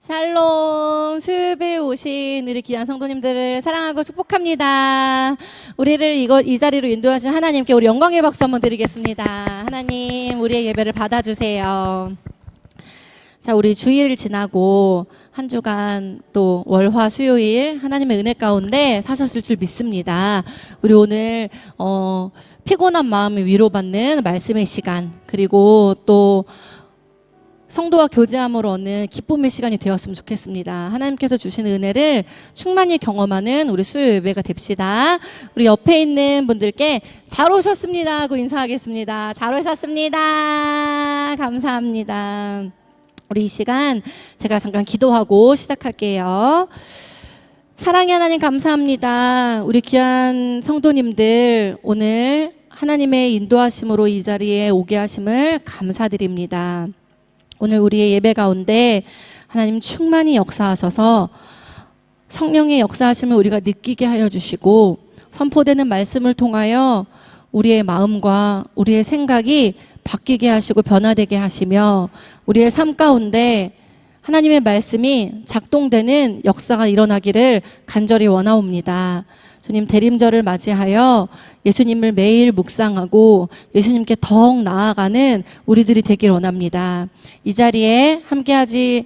샬롬, 수요일에 오신 우리 귀한 성도님들을 사랑하고 축복합니다. 우리를 이 자리로 인도하신 하나님께 우리 영광의 박수 한번 드리겠습니다. 하나님, 우리의 예배를 받아주세요. 자, 우리 주일을 지나고 한 주간 또 월화 수요일 하나님의 은혜 가운데 사셨을 줄 믿습니다. 우리 오늘 피곤한 마음을 위로받는 말씀의 시간, 그리고 또 성도와 교제함으로 얻는 기쁨의 시간이 되었으면 좋겠습니다. 하나님께서 주신 은혜를 충만히 경험하는 우리 수요 예배가 됩시다. 우리 옆에 있는 분들께 잘 오셨습니다 하고 인사하겠습니다. 잘 오셨습니다. 감사합니다. 우리 이 시간 제가 잠깐 기도하고 시작할게요. 사랑의 하나님 감사합니다. 우리 귀한 성도님들 오늘 하나님의 인도하심으로 이 자리에 오게 하심을 감사드립니다. 오늘 우리의 예배 가운데 하나님 충만히 역사하셔서 성령의 역사하심을 우리가 느끼게 하여 주시고 선포되는 말씀을 통하여 우리의 마음과 우리의 생각이 바뀌게 하시고 변화되게 하시며 우리의 삶 가운데 하나님의 말씀이 작동되는 역사가 일어나기를 간절히 원하옵니다. 주님 대림절을 맞이하여 예수님을 매일 묵상하고 예수님께 더욱 나아가는 우리들이 되길 원합니다. 이 자리에 함께하지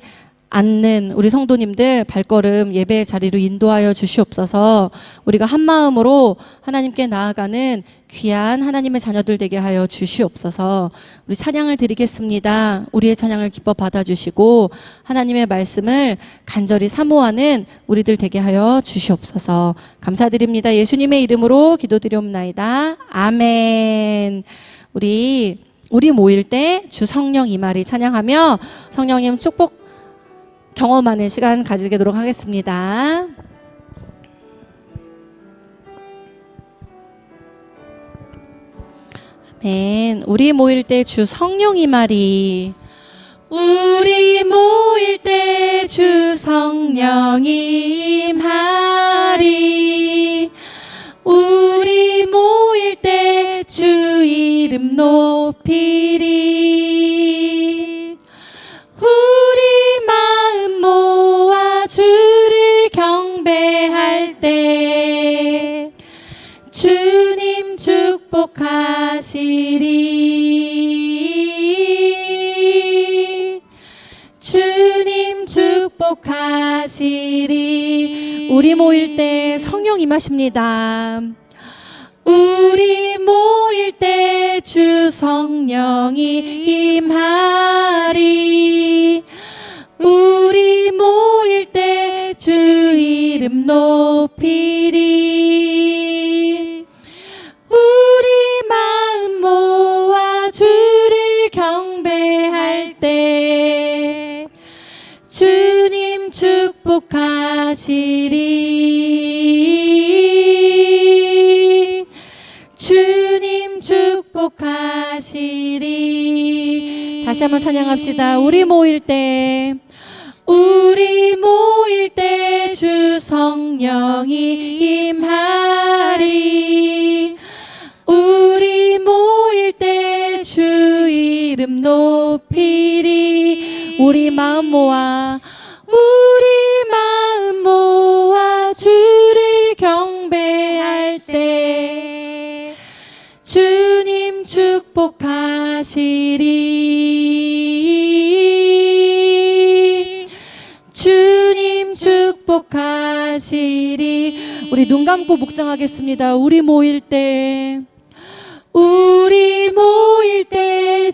않는 우리 성도님들 발걸음 예배의 자리로 인도하여 주시옵소서. 우리가 한 마음으로 하나님께 나아가는 귀한 하나님의 자녀들 되게 하여 주시옵소서. 우리 찬양을 드리겠습니다. 우리의 찬양을 기뻐 받아주시고 하나님의 말씀을 간절히 사모하는 우리들 되게 하여 주시옵소서. 감사드립니다. 예수님의 이름으로 기도드리옵나이다. 아멘. 우리 모일 때 주 성령 임하리 찬양하며 성령님 축복 경험하는 시간 가지도록 하겠습니다. 아멘. 우리 모일 때 주 성령 임하리. 우리 모일 때 주 성령 임하리. 우리 모일 때 주 이름 높이리. 우리 마음 모아 주를 경배할 때 주님 축복하시리. 주님 축복하시리. 우리 모일 때 성령 임하십니다. 우리 모일 때 주 성령이 임하리. 우리 모일 때 주 이름 높이리. 우리 마음 모아 주를 경배할 때 주님 축복하시리. 주님 축복하시리. 다시 한번 찬양합시다. 우리 모일 때 주 성령이 임하리. 우리 모일 때 주 이름 높이리. 우리 마음 모아 주를 경배할 때 주님 축복하시리. 주님 축복하시리. 우리 눈 감고 묵상하겠습니다. 우리 모일 때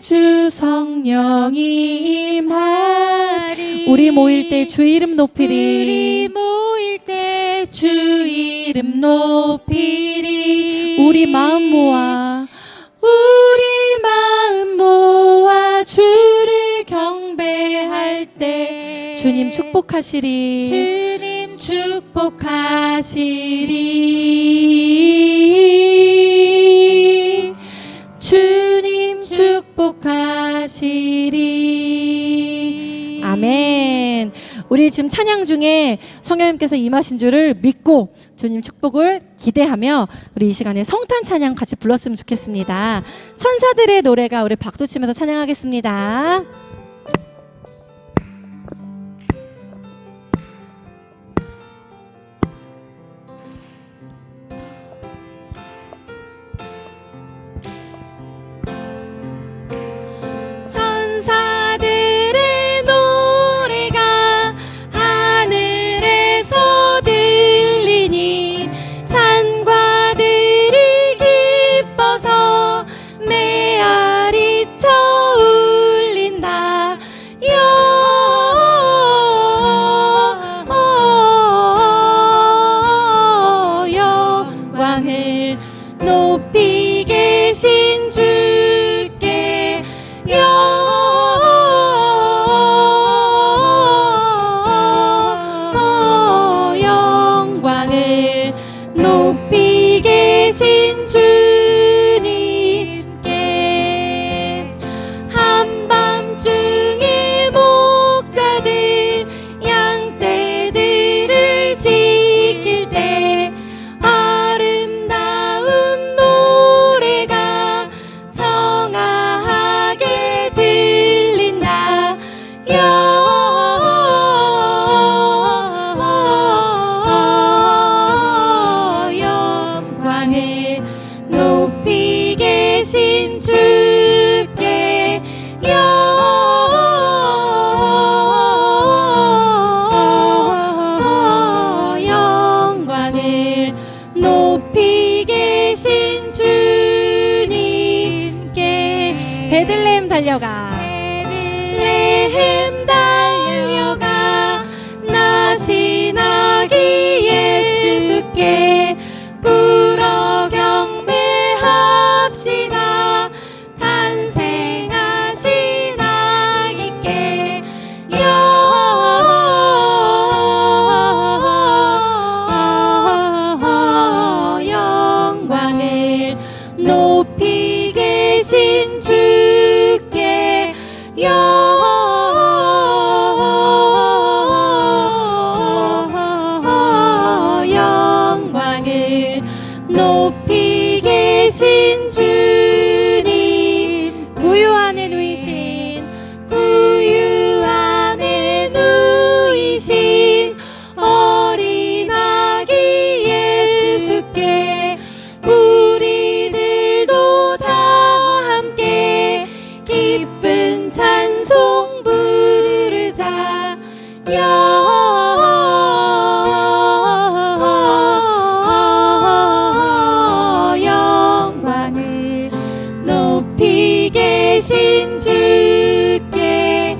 주 성령이 임하리. 우리 모일 때 주 이름 높이리. 우리 모일 때 주 이름 높이리. 우리 마음 모아 주를 경배할 때 주님 축복하시리. 주님 축복하시리. 주님 축복하시리. 아멘. 우리 지금 찬양 중에 성령님께서 임하신 줄을 믿고 주님 축복을 기대하며 우리 이 시간에 성탄 찬양 같이 불렀으면 좋겠습니다. 천사들의 노래가 우리 박수 치면서 찬양하겠습니다. 베들레헴 달려가 나시나기 예수께 꿇어 경배합시다. 탄생하신 아기께 영광을 높이 계신 주께 영광을 높이 계신 주님. 구유 안에 누이신 구유 안에 누이신 어린 아기 예수께 우리들도 다 함께 기쁜 찬송 부르자. 영광을 높이 계신 주께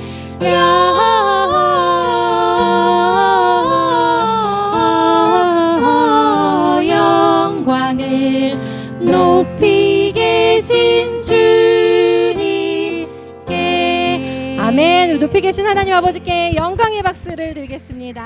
영광을 높이 계신 주님께. 아멘. 우리 높이 계신 하나님 아버지께 영광의 박수를 드리겠습니다.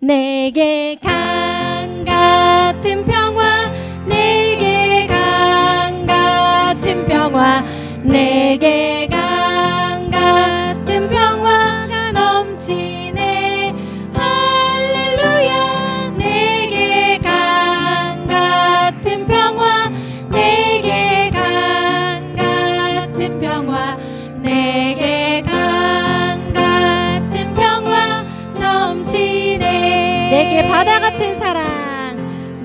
내게 강 같은 평화, 내게 강 같은 평화, 내게 강 같은 평화가 넘치네. 할렐루야. 내게 강 같은 평화, 내게 강 같은 평화, 내게 강 같은 평화 넘치네. 내게 바다 같은 사랑,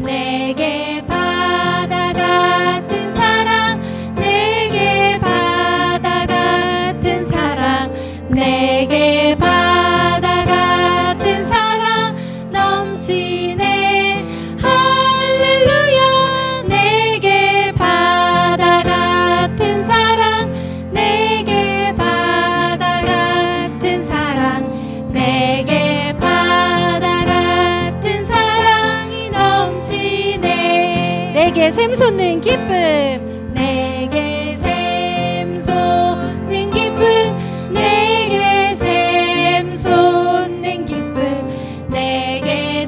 내게 바다 같은 사랑, 내게 바다 같은 사랑, 내게 바다 같은 사랑 넘치네. 할렐루야. 내게 바다 같은 사랑, 내게 바다 같은 사랑, 내게 바다 같은 사랑이 넘치네. 내게 샘솟는 기쁨, 내게 샘솟는 기쁨, 내게 샘솟는 기쁨, 내게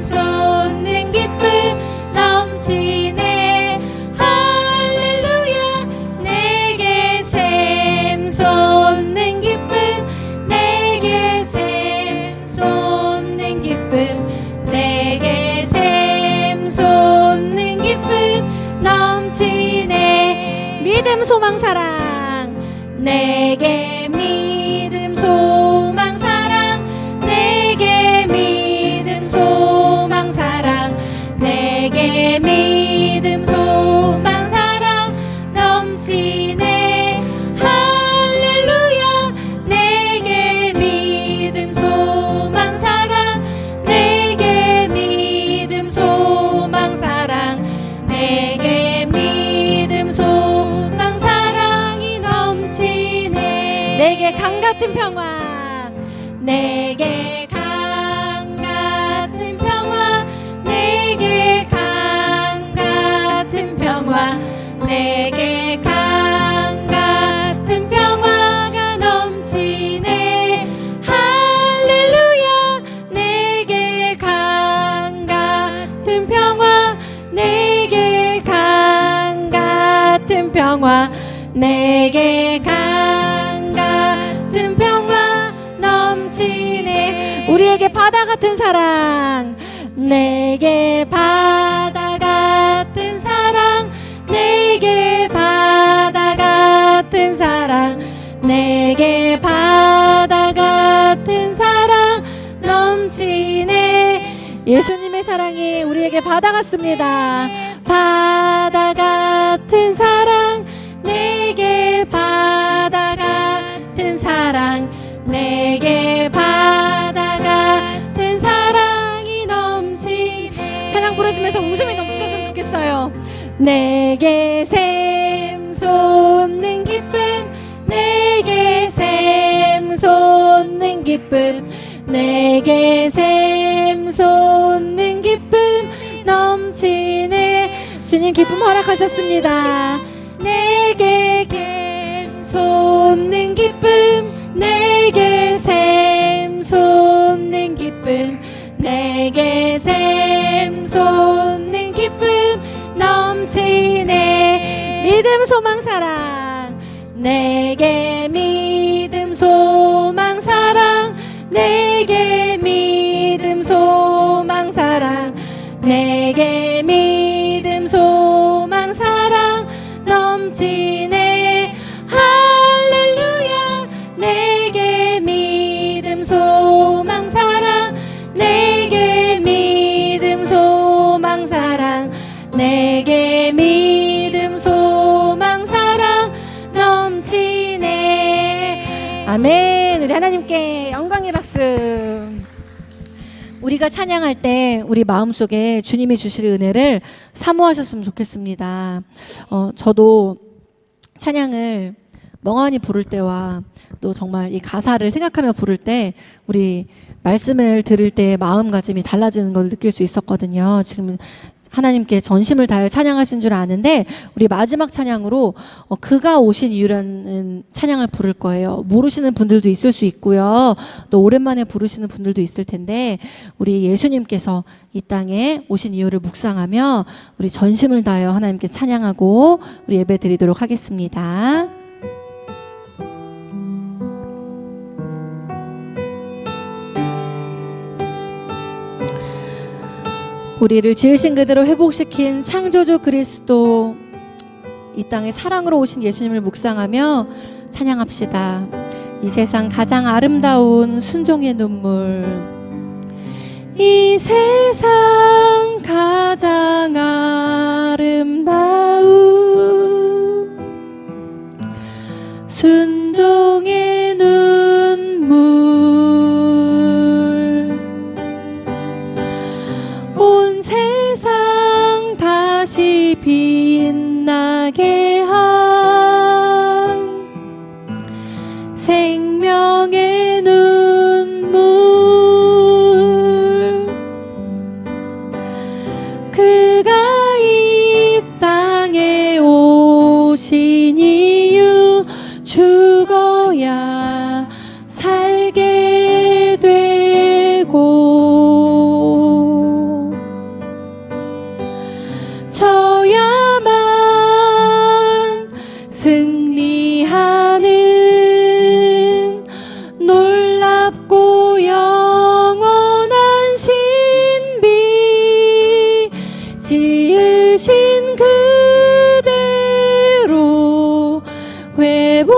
샘솟는 기쁨 넘치네. 할렐루야. 내게 샘솟는 기쁨, 내게 샘솟는 기쁨, 내게 샘솟는 기쁨 넘치네. 믿음 소망 사랑, 내게 믿음 소망 사랑, 내게 믿음 소망 사랑, 내게 믿음 소망 사랑 넘치네. 할렐루야. 내게 믿음 소망 사랑, 내게 믿음 소망 사랑, 내게 믿음 소망 사랑이 넘치네. 내게 강 같은 평화, 내게 강 같은 평화, 내게 강 같은 평화, 내게 강 같은 평화가 넘치네. 할렐루야. 내게 강 같은 평화, 내게 강 같은 평화, 내게 강 같은 평화 넘치네. 우리에게 바다 같은 사랑, 내게 바다 같은 사랑, 내게 바다 같은 사랑, 내게 바다 같은 사랑 넘치네. 예수님의 사랑이 우리에게 바다 같습니다. 바다 같은 사랑, 내게 바다 같은 사랑, 내게 바다 같은 사랑이 넘치네. 찬양 부르시면서 웃음이 넘치셨으면 좋겠어요. 내게 샘솟는 기쁨, 내게 기쁨 내게 샘솟는 기쁨 넘치네. 주님 기쁨 허락하셨습니다. 내게 샘솟는 기쁨 내게 샘솟는 기쁨 내게 샘솟는 기쁨 넘치네. 믿음 소망 사랑 내게 믿음 소망 사랑 내게 믿음 소망 사랑 내게 믿음 소망 사랑 넘치네. 할렐루야. 내게 믿음 소망 사랑 내게 믿음 소망 사랑 내게 믿음 소망 사랑 넘치네. 아멘. 우리 하나님께 영광의 박수. 우리가 찬양할 때 우리 마음속에 주님이 주실 은혜를 사모하셨으면 좋겠습니다. 저도 찬양을 멍하니 부를 때와 또 정말 이 가사를 생각하며 부를 때 우리 말씀을 들을 때 마음가짐이 달라지는 걸 느낄 수 있었거든요. 지금 하나님께 전심을 다해 찬양하신 줄 아는데 우리 마지막 찬양으로 그가 오신 이유라는 찬양을 부를 거예요. 모르시는 분들도 있을 수 있고요. 또 오랜만에 부르시는 분들도 있을 텐데 우리 예수님께서 이 땅에 오신 이유를 묵상하며 우리 전심을 다하여 하나님께 찬양하고 우리 예배 드리도록 하겠습니다. 우리를 지으신 그대로 회복시킨 창조주 그리스도, 이 땅에 사랑으로 오신 예수님을 묵상하며 찬양합시다. 이 세상 가장 아름다운 순종의 눈물, 이 세상 가장 아름다운 순종의 눈물, 온 세상 다시 빛나게 한 생명의 눈물, 그가 이 땅에 오신 이유, 죽어야 살게 되고 져야만 승리하는 놀랍고 영원한 신비, 지으신 그대로 회복시킨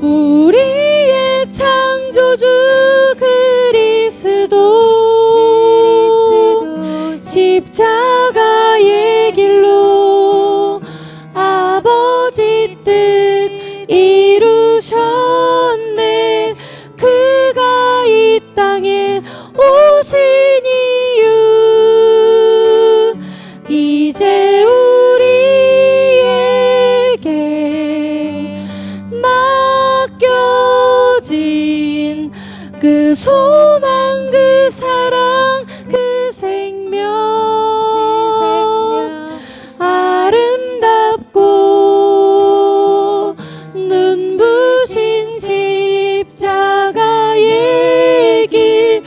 우리의 창조주 그리스도, 십자가의 길로 아버지 뜻 이루셨네. 그가 이 땅에 오신 이유, 이제 우리에게 맡겨진 그 소망, 그 사랑, 그 생명, 아름답고 눈부신 십자가의 길,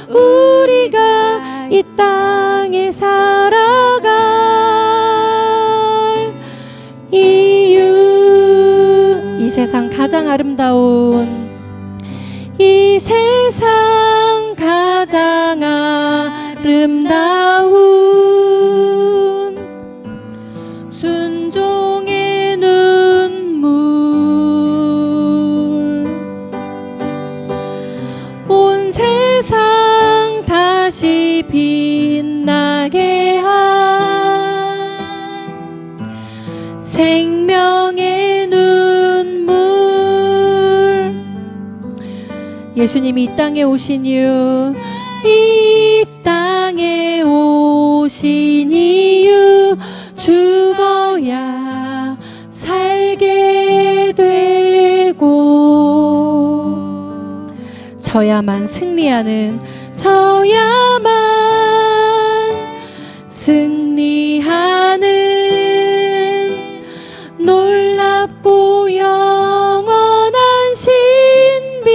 우리가 이 땅에 살아갈 이유, 이 세상 가장 아름다운, 이 세상 가장 아름다운 순종의 눈물, 온 세상 다시 빛나게 한 생명의 눈물, 예수님이 이 땅에 오신 이유, 이 땅에 오신 이유, 죽어야 살게 되고 저야만 승리하는, 저야만 승리하는 놀랍고 영원한 신비,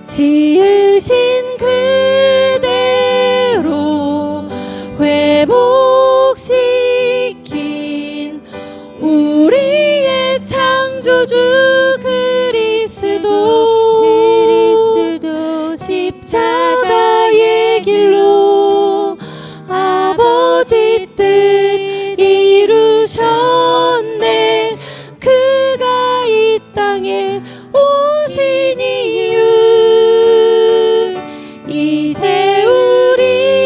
지으신 그대로 회복시킨 우리의 창조주 그리스도, 십자가의 길로 아버지 뜻 이루셨네. 그가 이 땅에 오신 이유, 이제 우리에게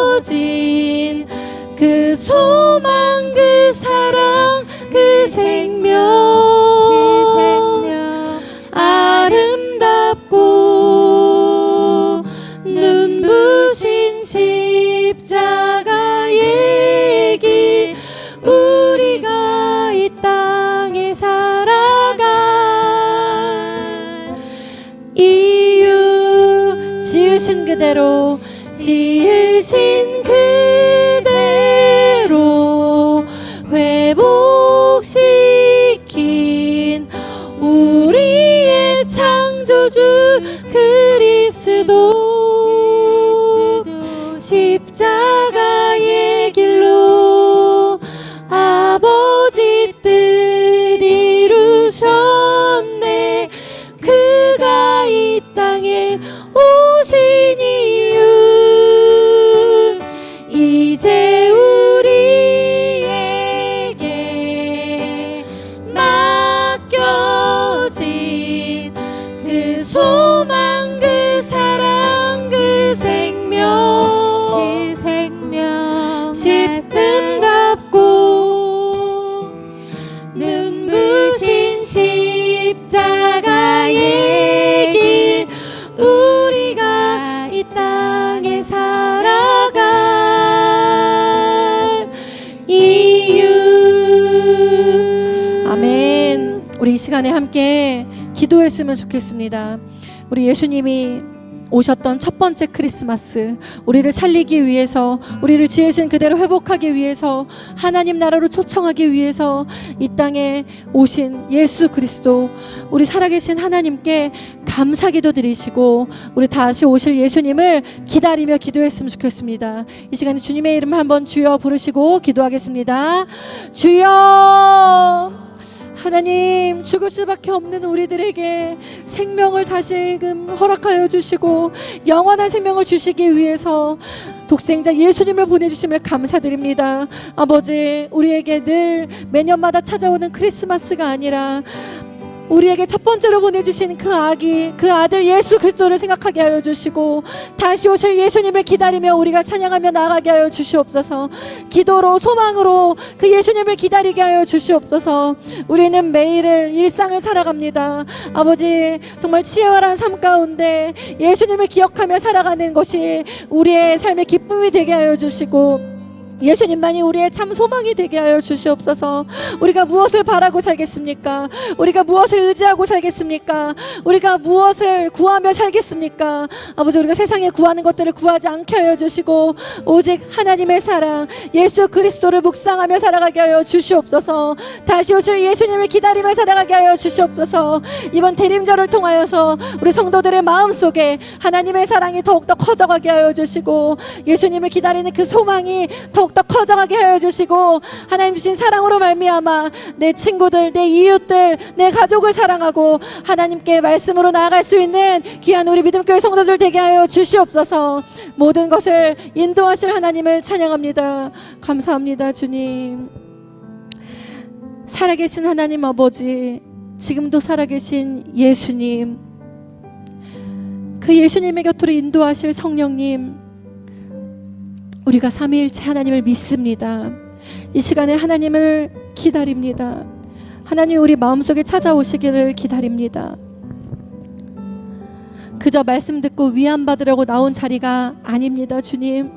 맡겨진 그 소망, 그 사랑, 그 생명, 아름답고 눈부신 십자가의 길, 우리가 이 땅에 살아갈 이유, 지으신 그대로, 지으신 그대로 회복시킨 우리의 창조주 그리스도, 십자가의 길로 아버지 뜻 이루셨네. 그가 이 땅에 오신 이유, 이제 우리에게 맡겨진 그 소망, 그 사랑, 그 생명, 십름답고 눈부신 십자가의 길, 우리가 이 땅에 살아갈 이유. 아멘. 우리 이 시간에 함께 기도했으면 좋겠습니다. 우리 예수님이 오셨던 첫 번째 크리스마스, 우리를 살리기 위해서, 우리를 지으신 그대로 회복하기 위해서, 하나님 나라로 초청하기 위해서 이 땅에 오신 예수 그리스도, 우리 살아계신 하나님께 감사기도 드리시고 우리 다시 오실 예수님을 기다리며 기도했으면 좋겠습니다. 이 시간에 주님의 이름을 한번 주여 부르시고 기도하겠습니다. 주여, 하나님, 죽을 수밖에 없는 우리들에게 생명을 다시금 허락하여 주시고 영원한 생명을 주시기 위해서 독생자 예수님을 보내주심을 감사드립니다. 아버지, 우리에게 늘 매년마다 찾아오는 크리스마스가 아니라 우리에게 첫 번째로 보내주신 그 아기, 그 아들 예수 그리스도를 생각하게 하여 주시고 다시 오실 예수님을 기다리며 우리가 찬양하며 나아가게 하여 주시옵소서. 기도로, 소망으로 그 예수님을 기다리게 하여 주시옵소서. 우리는 매일을, 일상을 살아갑니다. 아버지, 정말 치열한 삶 가운데 예수님을 기억하며 살아가는 것이 우리의 삶의 기쁨이 되게 하여 주시고 예수님만이 우리의 참 소망이 되게 하여 주시옵소서. 우리가 무엇을 바라고 살겠습니까? 우리가 무엇을 의지하고 살겠습니까? 우리가 무엇을 구하며 살겠습니까? 아버지, 우리가 세상에 구하는 것들을 구하지 않게 하여 주시고 오직 하나님의 사랑, 예수 그리스도를 묵상하며 살아가게 하여 주시옵소서. 다시 오실 예수님을 기다리며 살아가게 하여 주시옵소서. 이번 대림절을 통하여서 우리 성도들의 마음속에 하나님의 사랑이 더욱더 커져가게 하여 주시고 예수님을 기다리는 그 소망이 더욱더 커져가게 하여 주시고 하나님 주신 사랑으로 말미암아 내 친구들, 내 이웃들, 내 가족을 사랑하고 하나님께 말씀으로 나아갈 수 있는 귀한 우리 믿음교회 성도들 되게 하여 주시옵소서. 모든 것을 인도하실 하나님을 찬양합니다. 감사합니다. 주님, 살아계신 하나님 아버지, 지금도 살아계신 예수님, 그 예수님의 곁으로 인도하실 성령님, 우리가 삼위일체 하나님을 믿습니다. 이 시간에 하나님을 기다립니다. 하나님, 우리 마음속에 찾아오시기를 기다립니다. 그저 말씀 듣고 위안받으려고 나온 자리가 아닙니다. 주님,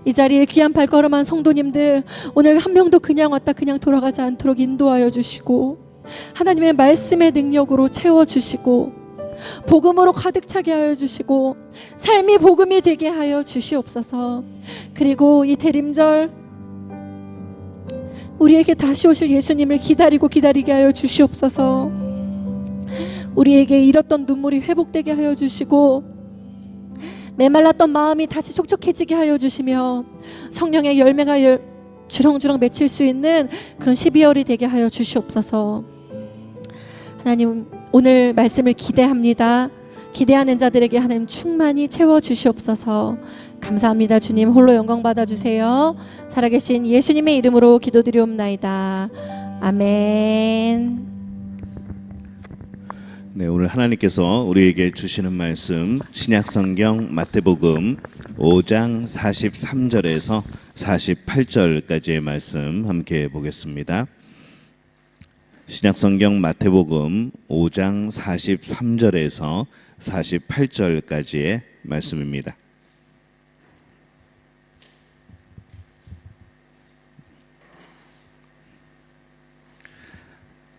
이 자리에 귀한 발걸음한 성도님들 오늘 한 명도 그냥 왔다 그냥 돌아가지 않도록 인도하여 주시고 하나님의 말씀의 능력으로 채워주시고 복음으로 가득 차게 하여 주시고 삶이 복음이 되게 하여 주시옵소서. 그리고 이 대림절 우리에게 다시 오실 예수님을 기다리게 하여 주시옵소서. 우리에게 잃었던 눈물이 회복되게 하여 주시고 메말랐던 마음이 다시 촉촉해지게 하여 주시며 성령의 열매가 주렁주렁 맺힐 수 있는 그런 12월이 되게 하여 주시옵소서. 하나님, 오늘 말씀을 기대합니다. 기대하는 자들에게 하나님 충만히 채워주시옵소서. 감사합니다. 주님 홀로 영광 받아주세요. 살아계신 예수님의 이름으로 기도드리옵나이다. 아멘. 네, 오늘 하나님께서 우리에게 주시는 말씀 신약성경 마태복음 5장 43절에서 48절까지의 말씀 함께 보겠습니다. 신약성경 마태복음 5장 43절에서 48절까지의 말씀입니다.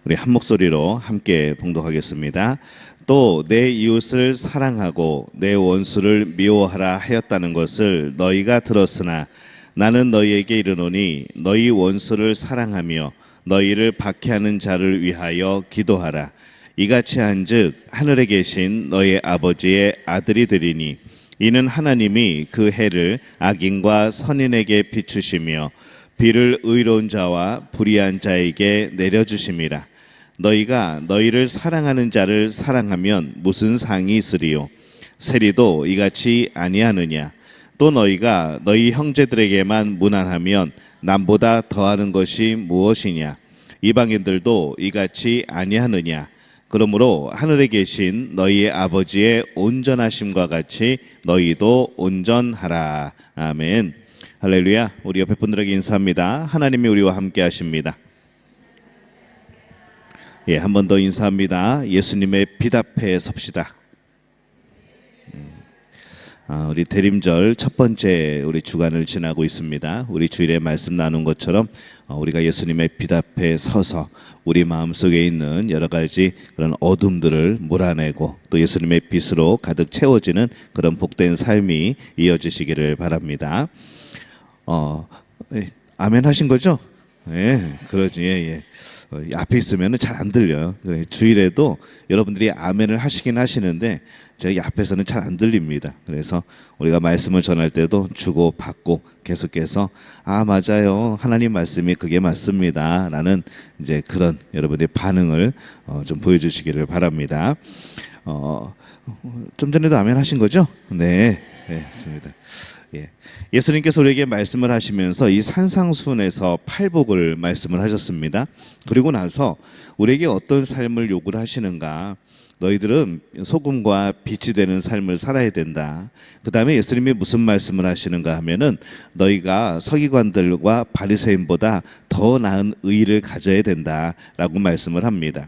우리 한 목소리로 함께 봉독하겠습니다. 또 내 이웃을 사랑하고 내 원수를 미워하라 하였다는 것을 너희가 들었으나 나는 너희에게 이르노니 너희 원수를 사랑하며 너희를 박해하는 자를 위하여 기도하라. 이같이 한즉 하늘에 계신 너희 아버지의 아들이 되리니 이는 하나님이 그 해를 악인과 선인에게 비추시며 비를 의로운 자와 불의한 자에게 내려주심이라. 너희가 너희를 사랑하는 자를 사랑하면 무슨 상이 있으리요? 세리도 이같이 아니하느냐? 또 너희가 너희 형제들에게만 무난하면 남보다 더하는 것이 무엇이냐? 이방인들도 이같이 아니하느냐? 그러므로 하늘에 계신 너희의 아버지의 온전하심과 같이 너희도 온전하라. 아멘. 할렐루야. 우리 옆에 분들에게 인사합니다. 하나님이 우리와 함께 하십니다. 예, 한 번 더 인사합니다. 예수님의 빛 앞에 섭시다. 우리 대림절 첫 번째 우리 주간을 지나고 있습니다. 우리 주일에 말씀 나눈 것처럼 우리가 예수님의 빛 앞에 서서 우리 마음속에 있는 여러 가지 그런 어둠들을 몰아내고 또 예수님의 빛으로 가득 채워지는 그런 복된 삶이 이어지시기를 바랍니다. 아멘 하신 거죠? 예, 그러지. 예. 앞에 있으면 잘 안 들려요. 주일에도 여러분들이 아멘을 하시긴 하시는데 제가 앞에서는 잘 안 들립니다. 그래서 우리가 말씀을 전할 때도 주고 받고 계속해서 맞아요. 하나님 말씀이 그게 맞습니다. 라는 이제 그런 여러분들의 반응을 좀 보여주시기를 바랍니다. 좀 전에도 아멘 하신 거죠? 네, 맞습니다. 예. 예수님께서 우리에게 말씀을 하시면서 이 산상수훈에서 팔복을 말씀을 하셨습니다. 그리고 나서 우리에게 어떤 삶을 요구를 하시는가? 너희들은 소금과 빛이 되는 삶을 살아야 된다. 그 다음에 예수님이 무슨 말씀을 하시는가 하면은 너희가 서기관들과 바리새인보다 더 나은 의의를 가져야 된다라고 말씀을 합니다.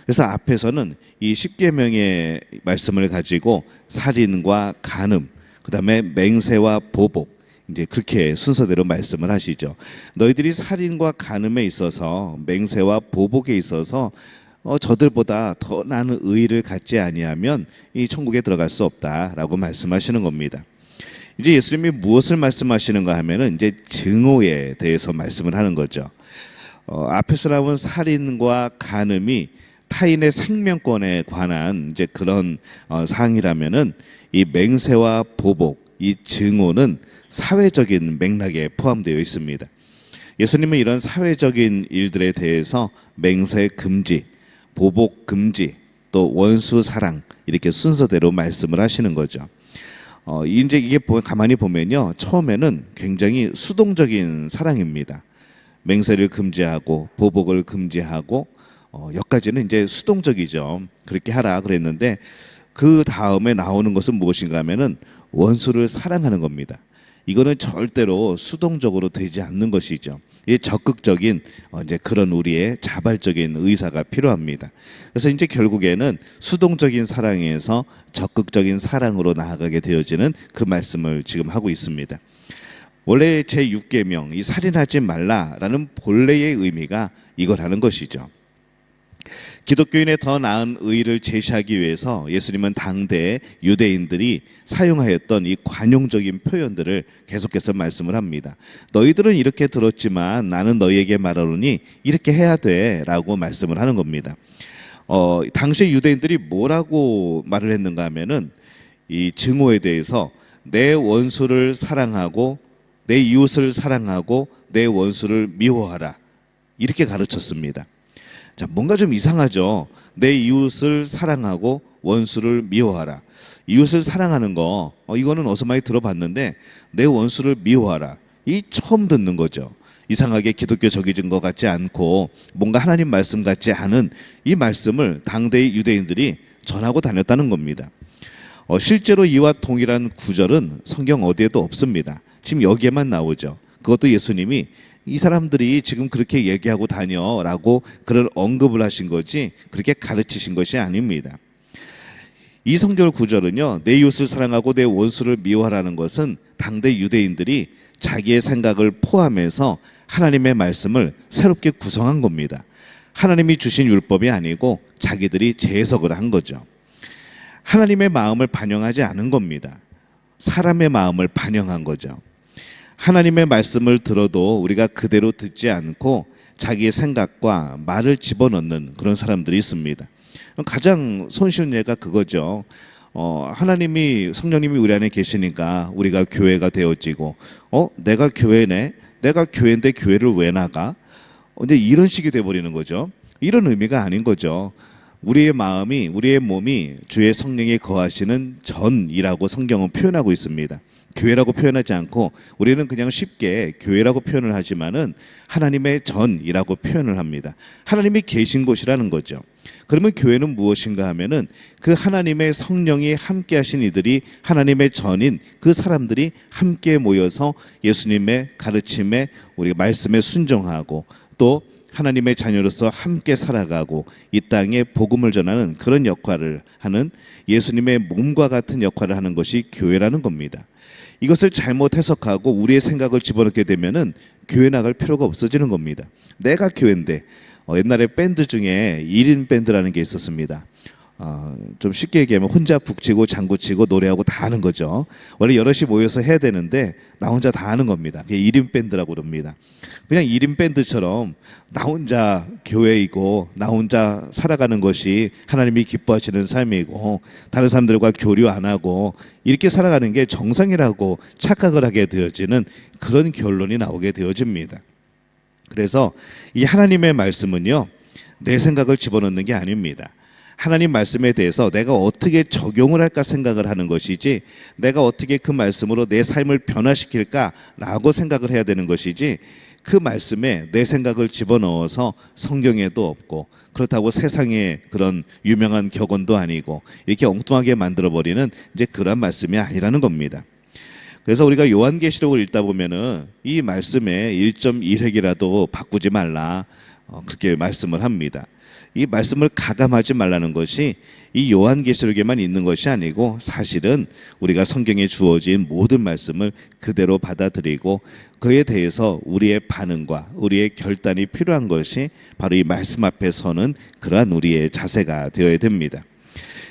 그래서 앞에서는 이 십계명의 말씀을 가지고 살인과 간음, 그 다음에 맹세와 보복, 이제 그렇게 순서대로 말씀을 하시죠. 너희들이 살인과 간음에 있어서 맹세와 보복에 있어서 저들보다 더 나은 의의를 갖지 아니하면 이 천국에 들어갈 수 없다라고 말씀하시는 겁니다. 이제 예수님이 무엇을 말씀하시는가 하면은 이제 증오에 대해서 말씀을 하는 거죠. 앞에서 나온 살인과 간음이 타인의 생명권에 관한 이제 그런 사항이라면은 이 맹세와 보복, 이 증오는 사회적인 맥락에 포함되어 있습니다. 예수님은 이런 사회적인 일들에 대해서 맹세 금지, 보복 금지, 또 원수 사랑 이렇게 순서대로 말씀을 하시는 거죠. 이제 이게 가만히 보면요, 처음에는 굉장히 수동적인 사랑입니다. 맹세를 금지하고 보복을 금지하고 여기까지는 이제 수동적이죠. 그렇게 하라 그랬는데 그 다음에 나오는 것은 무엇인가 하면은 원수를 사랑하는 겁니다. 이거는 절대로 수동적으로 되지 않는 것이죠. 이 적극적인 이제 그런 우리의 자발적인 의사가 필요합니다. 그래서 이제 결국에는 수동적인 사랑에서 적극적인 사랑으로 나아가게 되어지는 그 말씀을 지금 하고 있습니다. 원래 제6계명 이 살인하지 말라라는 본래의 의미가 이거라는 것이죠. 기독교인의 더 나은 의를 제시하기 위해서 예수님은 당대 유대인들이 사용하였던 이 관용적인 표현들을 계속해서 말씀을 합니다. 너희들은 이렇게 들었지만 나는 너희에게 말하노니 이렇게 해야 돼 라고 말씀을 하는 겁니다. 당시 유대인들이 뭐라고 말을 했는가 하면은 이 증오에 대해서 내 원수를 사랑하고 내 이웃을 사랑하고 내 원수를 미워하라 이렇게 가르쳤습니다. 자, 뭔가 좀 이상하죠. 내 이웃을 사랑하고 원수를 미워하라. 이웃을 사랑하는 거 이거는 어디서 많이 들어봤는데 내 원수를 미워하라. 이 처음 듣는 거죠. 이상하게 기독교적인 것 같지 않고 뭔가 하나님 말씀 같지 않은 이 말씀을 당대의 유대인들이 전하고 다녔다는 겁니다. 실제로 이와 동일한 구절은 성경 어디에도 없습니다. 지금 여기에만 나오죠. 그것도 예수님이 이 사람들이 지금 그렇게 얘기하고 다녀라고 그런 언급을 하신 거지 그렇게 가르치신 것이 아닙니다. 이 성경 구절은요, 내 이웃을 사랑하고 내 원수를 미워하라는 것은 당대 유대인들이 자기의 생각을 포함해서 하나님의 말씀을 새롭게 구성한 겁니다. 하나님이 주신 율법이 아니고 자기들이 재해석을 한 거죠. 하나님의 마음을 반영하지 않은 겁니다. 사람의 마음을 반영한 거죠. 하나님의 말씀을 들어도 우리가 그대로 듣지 않고 자기의 생각과 말을 집어넣는 그런 사람들이 있습니다. 가장 손쉬운 예가 그거죠. 하나님이 성령님이 우리 안에 계시니까 우리가 교회가 되어지고 내가 교회네, 내가 교회인데 교회를 왜 나가? 이제 이런 식이 돼버리는 거죠. 이런 의미가 아닌 거죠. 우리의 마음이, 우리의 몸이 주의 성령이 거하시는 전이라고 성경은 표현하고 있습니다. 교회라고 표현하지 않고 우리는 그냥 쉽게 교회라고 표현을 하지만은 하나님의 전이라고 표현을 합니다. 하나님이 계신 곳이라는 거죠. 그러면 교회는 무엇인가 하면은 그 하나님의 성령이 함께 하신 이들이 하나님의 전인 그 사람들이 함께 모여서 예수님의 가르침에 우리 말씀에 순종하고 또 하나님의 자녀로서 함께 살아가고 이 땅에 복음을 전하는 그런 역할을 하는 예수님의 몸과 같은 역할을 하는 것이 교회라는 겁니다. 이것을 잘못 해석하고 우리의 생각을 집어넣게 되면은 교회 나갈 필요가 없어지는 겁니다. 내가 교회인데 옛날에 밴드 중에 1인 밴드라는 게 있었습니다. 좀 쉽게 얘기하면 혼자 북치고 장구치고 노래하고 다 하는 거죠. 원래 여럿이 모여서 해야 되는데 나 혼자 다 하는 겁니다. 그게 1인 밴드라고 그럽니다. 그냥 1인 밴드처럼 나 혼자 교회이고 나 혼자 살아가는 것이 하나님이 기뻐하시는 삶이고 다른 사람들과 교류 안 하고 이렇게 살아가는 게 정상이라고 착각을 하게 되어지는 그런 결론이 나오게 되어집니다. 그래서 이 하나님의 말씀은요, 내 생각을 집어넣는 게 아닙니다. 하나님 말씀에 대해서 내가 어떻게 적용을 할까 생각을 하는 것이지 내가 어떻게 그 말씀으로 내 삶을 변화시킬까라고 생각을 해야 되는 것이지 그 말씀에 내 생각을 집어넣어서 성경에도 없고 그렇다고 세상에 그런 유명한 격언도 아니고 이렇게 엉뚱하게 만들어버리는 이제 그런 말씀이 아니라는 겁니다. 그래서 우리가 요한계시록을 읽다 보면은 이 말씀에 1.1획이라도 바꾸지 말라 그렇게 말씀을 합니다. 이 말씀을 가감하지 말라는 것이 이 요한계시록에만 있는 것이 아니고 사실은 우리가 성경에 주어진 모든 말씀을 그대로 받아들이고 그에 대해서 우리의 반응과 우리의 결단이 필요한 것이 바로 이 말씀 앞에 서는 그러한 우리의 자세가 되어야 됩니다.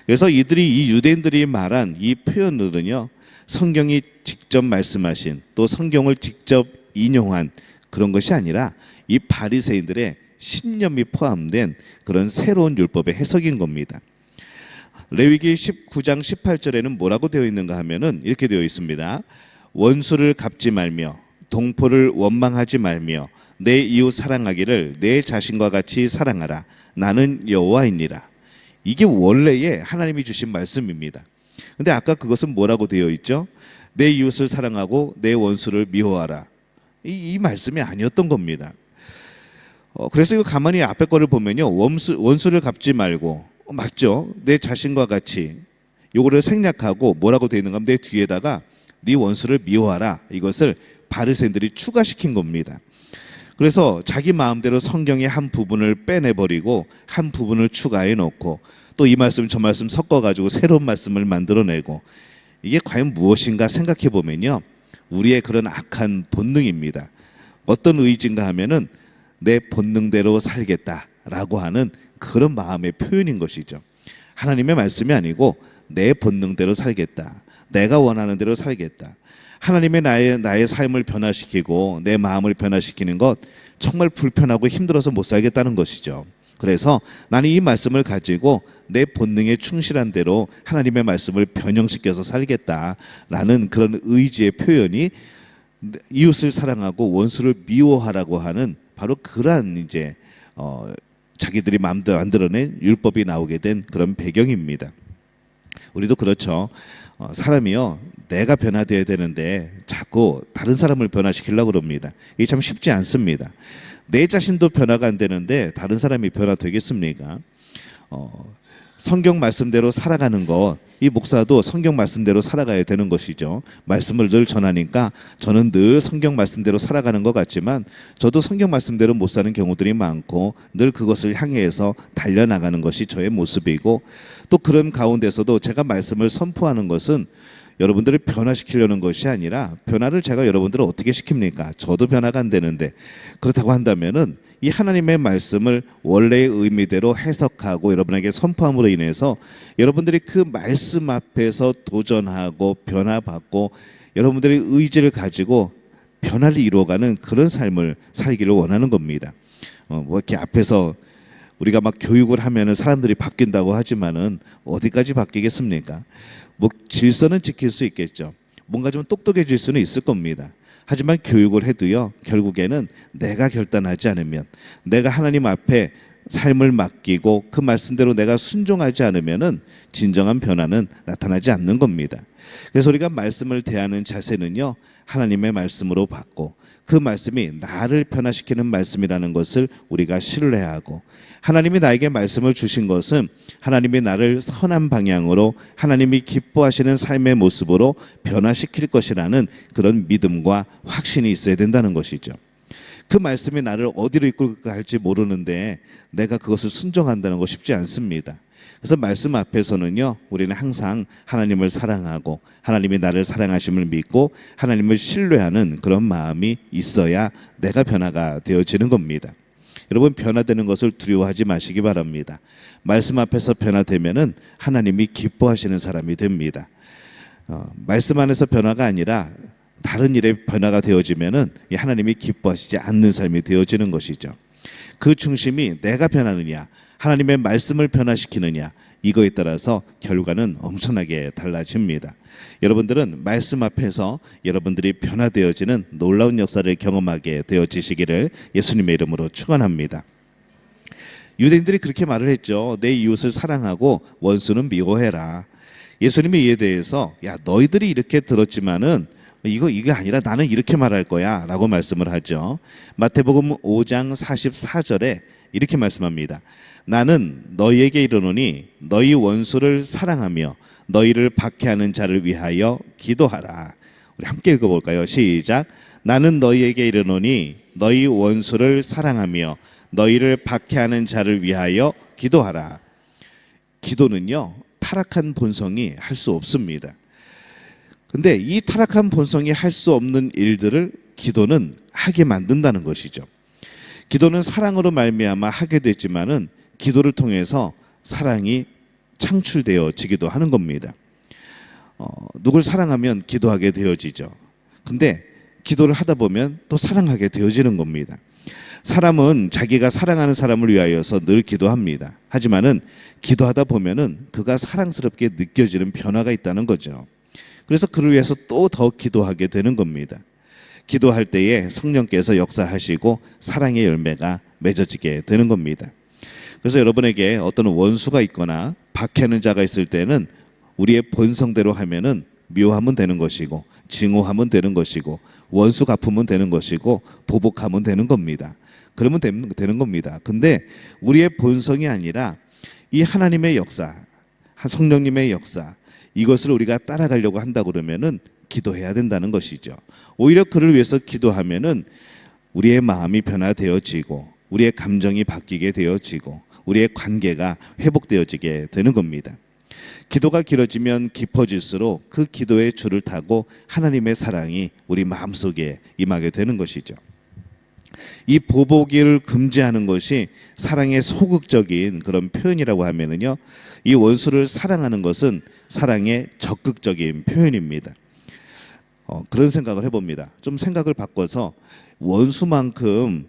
그래서 이 유대인들이 말한 이 표현들은요, 성경이 직접 말씀하신 또 성경을 직접 인용한 그런 것이 아니라 이 바리새인들의 신념이 포함된 그런 새로운 율법의 해석인 겁니다. 레위기 19장 18절에는 뭐라고 되어 있는가 하면은 이렇게 되어 있습니다. 원수를 갚지 말며 동포를 원망하지 말며 내 이웃 사랑하기를 내 자신과 같이 사랑하라. 나는 여호와이니라. 이게 원래의 하나님이 주신 말씀입니다. 근데 아까 그것은 뭐라고 되어 있죠? 내 이웃을 사랑하고 내 원수를 미워하라. 이 말씀이 아니었던 겁니다. 그래서 이거 가만히 앞에 거를 보면요, 원수를 갚지 말고 맞죠? 내 자신과 같이 요거를 생략하고 뭐라고 되어 있는가 하면 내 뒤에다가 네 원수를 미워하라. 이것을 바리새인들이 추가시킨 겁니다. 그래서 자기 마음대로 성경의 한 부분을 빼내버리고 한 부분을 추가해 놓고 또 이 말씀 저 말씀 섞어가지고 새로운 말씀을 만들어내고 이게 과연 무엇인가 생각해 보면요, 우리의 그런 악한 본능입니다. 어떤 의지인가 하면은 내 본능대로 살겠다 라고 하는 그런 마음의 표현인 것이죠. 하나님의 말씀이 아니고 내 본능대로 살겠다, 내가 원하는 대로 살겠다. 하나님의 나의 삶을 변화시키고 내 마음을 변화시키는 것 정말 불편하고 힘들어서 못 살겠다는 것이죠. 그래서 나는 이 말씀을 가지고 내 본능에 충실한 대로 하나님의 말씀을 변형시켜서 살겠다라는 그런 의지의 표현이 이웃을 사랑하고 원수를 미워하라고 하는 바로 그러한 이제 자기들이 마음대로 만들어낸 율법이 나오게 된 그런 배경입니다. 우리도 그렇죠. 사람이요, 내가 변화되어야 되는데 자꾸 다른 사람을 변화시키려고 그럽니다. 이게 참 쉽지 않습니다. 내 자신도 변화가 안 되는데 다른 사람이 변화되겠습니까? 성경 말씀대로 살아가는 것, 이 목사도 성경 말씀대로 살아가야 되는 것이죠. 말씀을 늘 전하니까 저는 늘 성경 말씀대로 살아가는 것 같지만 저도 성경 말씀대로 못 사는 경우들이 많고 늘 그것을 향해서 달려나가는 것이 저의 모습이고, 또 그런 가운데서도 제가 말씀을 선포하는 것은 여러분들을 변화시키려는 것이 아니라, 변화를 제가 여러분들을 어떻게 시킵니까? 저도 변화가 안 되는데. 그렇다고 한다면은 이 하나님의 말씀을 원래의 의미대로 해석하고 여러분에게 선포함으로 인해서 여러분들이 그 말씀 앞에서 도전하고 변화받고 여러분들의 의지를 가지고 변화를 이루어가는 그런 삶을 살기를 원하는 겁니다. 뭐 이렇게 앞에서 우리가 막 교육을 하면은 사람들이 바뀐다고 하지만은 어디까지 바뀌겠습니까? 뭐 질서는 지킬 수 있겠죠. 뭔가 좀 똑똑해질 수는 있을 겁니다. 하지만 교육을 해도요, 결국에는 내가 결단하지 않으면, 내가 하나님 앞에 삶을 맡기고 그 말씀대로 내가 순종하지 않으면은 진정한 변화는 나타나지 않는 겁니다. 그래서 우리가 말씀을 대하는 자세는요, 하나님의 말씀으로 받고 그 말씀이 나를 변화시키는 말씀이라는 것을 우리가 신뢰하고, 하나님이 나에게 말씀을 주신 것은 하나님이 나를 선한 방향으로 하나님이 기뻐하시는 삶의 모습으로 변화시킬 것이라는 그런 믿음과 확신이 있어야 된다는 것이죠. 그 말씀이 나를 어디로 이끌까 할지 모르는데 내가 그것을 순종한다는 거 쉽지 않습니다. 그래서 말씀 앞에서는요, 우리는 항상 하나님을 사랑하고 하나님이 나를 사랑하심을 믿고 하나님을 신뢰하는 그런 마음이 있어야 내가 변화가 되어지는 겁니다. 여러분, 변화되는 것을 두려워하지 마시기 바랍니다. 말씀 앞에서 변화되면은 하나님이 기뻐하시는 사람이 됩니다. 말씀 안에서 변화가 아니라 다른 일에 변화가 되어지면은 하나님이 기뻐하시지 않는 삶이 되어지는 것이죠. 그 중심이 내가 변하느냐, 하나님의 말씀을 변화시키느냐, 이거에 따라서 결과는 엄청나게 달라집니다. 여러분들은 말씀 앞에서 여러분들이 변화되어지는 놀라운 역사를 경험하게 되어지시기를 예수님의 이름으로 축원합니다. 유대인들이 그렇게 말을 했죠. 내 이웃을 사랑하고 원수는 미워해라. 예수님이 이에 대해서 야, 너희들이 이렇게 들었지만은 이게 아니라 나는 이렇게 말할 거야 라고 말씀을 하죠. 마태복음 5장 44절에 이렇게 말씀합니다. 나는 너희에게 이르노니 너희 원수를 사랑하며 너희를 박해하는 자를 위하여 기도하라. 우리 함께 읽어볼까요? 시작. 나는 너희에게 이르노니 너희 원수를 사랑하며 너희를 박해하는 자를 위하여 기도하라. 기도는요, 타락한 본성이 할 수 없습니다. 근데 이 타락한 본성이 할 수 없는 일들을 기도는 하게 만든다는 것이죠. 기도는 사랑으로 말미암아 하게 됐지만은 기도를 통해서 사랑이 창출되어지기도 하는 겁니다. 누굴 사랑하면 기도하게 되어지죠. 근데 기도를 하다 보면 또 사랑하게 되어지는 겁니다. 사람은 자기가 사랑하는 사람을 위하여서 늘 기도합니다. 하지만은 기도하다 보면은 그가 사랑스럽게 느껴지는 변화가 있다는 거죠. 그래서 그를 위해서 또 더 기도하게 되는 겁니다. 기도할 때에 성령께서 역사하시고 사랑의 열매가 맺어지게 되는 겁니다. 그래서 여러분에게 어떤 원수가 있거나 박해하는 자가 있을 때는 우리의 본성대로 하면은 미워하면 되는 것이고, 증오하면 되는 것이고, 원수 갚으면 되는 것이고, 보복하면 되는 겁니다. 그러면 되는 겁니다. 근데 우리의 본성이 아니라 이 하나님의 역사, 성령님의 역사, 이것을 우리가 따라가려고 한다 그러면은 기도해야 된다는 것이죠. 오히려 그를 위해서 기도하면은 우리의 마음이 변화되어지고 우리의 감정이 바뀌게 되어지고 우리의 관계가 회복되어지게 되는 겁니다. 기도가 길어지면 깊어질수록 그 기도의 줄을 타고 하나님의 사랑이 우리 마음속에 임하게 되는 것이죠. 이 보복을 금지하는 것이 사랑의 소극적인 그런 표현이라고 하면은요, 이 원수를 사랑하는 것은 사랑의 적극적인 표현입니다. 그런 생각을 해봅니다. 좀 생각을 바꿔서 원수만큼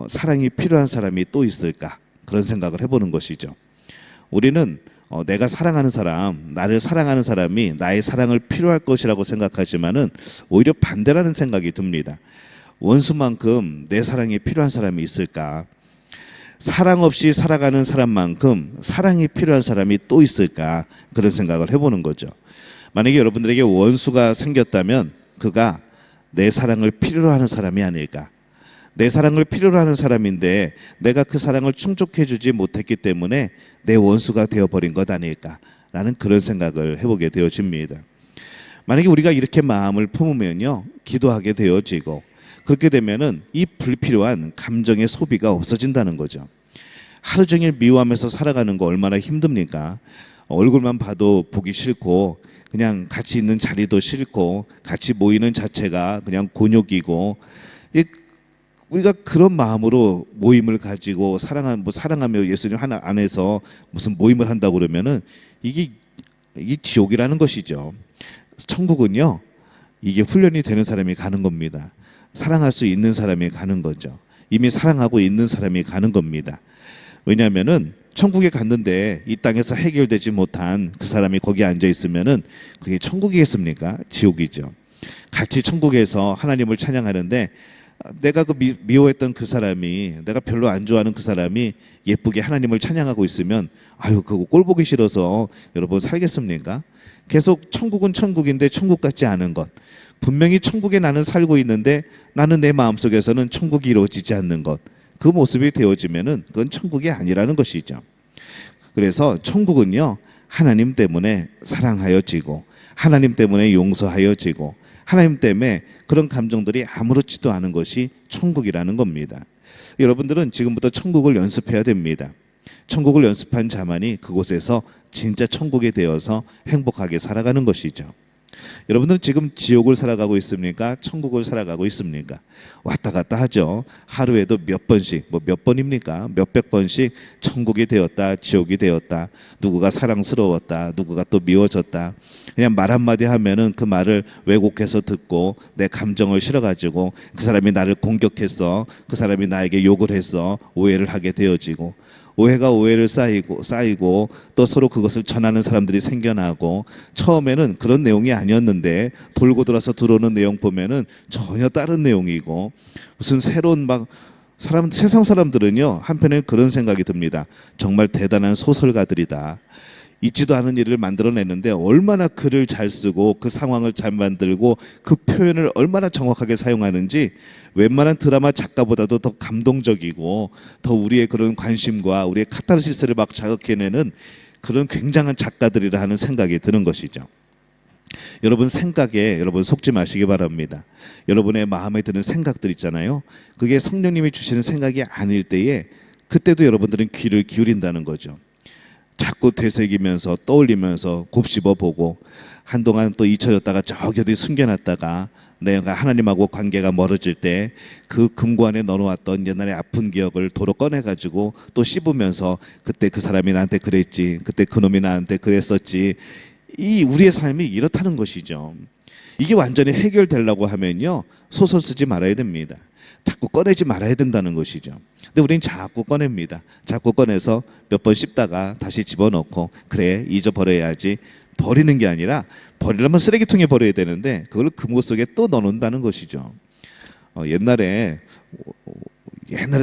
사랑이 필요한 사람이 또 있을까? 그런 생각을 해보는 것이죠. 우리는 내가 사랑하는 사람, 나를 사랑하는 사람이 나의 사랑을 필요할 것이라고 생각하지만은 오히려 반대라는 생각이 듭니다. 원수만큼 내 사랑이 필요한 사람이 있을까? 사랑 없이 살아가는 사람만큼 사랑이 필요한 사람이 또 있을까? 그런 생각을 해보는 거죠. 만약에 여러분들에게 원수가 생겼다면 그가 내 사랑을 필요로 하는 사람이 아닐까? 내 사랑을 필요로 하는 사람인데 내가 그 사랑을 충족해 주지 못했기 때문에 내 원수가 되어버린 것 아닐까라는 그런 생각을 해보게 되어집니다. 만약에 우리가 이렇게 마음을 품으면요, 기도하게 되어지고, 그렇게 되면은 이 불필요한 감정의 소비가 없어진다는 거죠. 하루 종일 미워하면서 살아가는 거 얼마나 힘듭니까? 얼굴만 봐도 보기 싫고, 그냥 같이 있는 자리도 싫고, 같이 모이는 자체가 그냥 곤욕이고, 우리가 그런 마음으로 모임을 가지고 사랑하며 예수님 하나 안에서 무슨 모임을 한다고 그러면은 이게 지옥이라는 것이죠. 천국은요, 이게 훈련이 되는 사람이 가는 겁니다. 사랑할 수 있는 사람이 가는 거죠. 이미 사랑하고 있는 사람이 가는 겁니다. 왜냐하면은 천국에 갔는데 이 땅에서 해결되지 못한 그 사람이 거기 앉아 있으면은 그게 천국이겠습니까? 지옥이죠. 같이 천국에서 하나님을 찬양하는데 내가 미워했던 그 사람이, 내가 별로 안 좋아하는 그 사람이 예쁘게 하나님을 찬양하고 있으면 아유, 그거 꼴 보기 싫어서 여러분 살겠습니까? 계속 천국은 천국인데 천국 같지 않은 것, 분명히 천국에 나는 살고 있는데 나는 내 마음속에서는 천국이 이루어지지 않는 것, 그 모습이 되어지면은 그건 천국이 아니라는 것이죠. 그래서 천국은요, 하나님 때문에 사랑하여지고, 하나님 때문에 용서하여지고, 하나님 때문에 그런 감정들이 아무렇지도 않은 것이 천국이라는 겁니다. 여러분들은 지금부터 천국을 연습해야 됩니다. 천국을 연습한 자만이 그곳에서 진짜 천국이 되어서 행복하게 살아가는 것이죠. 여러분들은 지금 지옥을 살아가고 있습니까? 천국을 살아가고 있습니까? 왔다 갔다 하죠. 하루에도 몇 번씩, 몇 번입니까? 몇백 번씩 천국이 되었다, 지옥이 되었다, 누구가 사랑스러웠다, 누구가 또 미워졌다. 그냥 말 한마디 하면은 그 말을 왜곡해서 듣고 내 감정을 실어가지고 그 사람이 나를 공격했어, 그 사람이 나에게 욕을 했어, 오해를 하게 되어지고, 오해가 오해를 쌓이고 또 서로 그것을 전하는 사람들이 생겨나고, 처음에는 그런 내용이 아니었는데 돌고 돌아서 들어오는 내용 보면은 전혀 다른 내용이고, 무슨 새로운 세상 사람들은요, 한편에 그런 생각이 듭니다. 정말 대단한 소설가들이다. 있지도 않은 일을 만들어내는데 얼마나 글을 잘 쓰고 그 상황을 잘 만들고 그 표현을 얼마나 정확하게 사용하는지 웬만한 드라마 작가보다도 더 감동적이고 더 우리의 그런 관심과 우리의 카타르시스를 막 자극해내는 그런 굉장한 작가들이라 하는 생각이 드는 것이죠. 여러분 생각에 여러분 속지 마시기 바랍니다. 여러분의 마음에 드는 생각들 있잖아요. 그게 성령님이 주시는 생각이 아닐 때에 그때도 여러분들은 귀를 기울인다는 거죠. 자꾸 되새기면서 떠올리면서 곱씹어 보고, 한동안 또 잊혀졌다가 저기 어디 숨겨놨다가 내가 하나님하고 관계가 멀어질 때 그 금고 안에 넣어놓았던 옛날의 아픈 기억을 도로 꺼내가지고 또 씹으면서 그때 그 사람이 나한테 그랬지, 그때 그놈이 나한테 그랬었지. 이 우리의 삶이 이렇다는 것이죠. 이게 완전히 해결되려고 하면요, 소설 쓰지 말아야 됩니다. 자꾸 꺼내지 말아야 된다는 것이죠. 근데 우리는 자꾸 꺼냅니다. 자꾸 꺼내서 몇 번 씹다가 다시 집어넣고, 그래 잊어버려야지. 버리는 게 아니라, 버리려면 쓰레기통에 버려야 되는데 그걸 금고 속에 또 넣어놓는다는 것이죠. 옛날에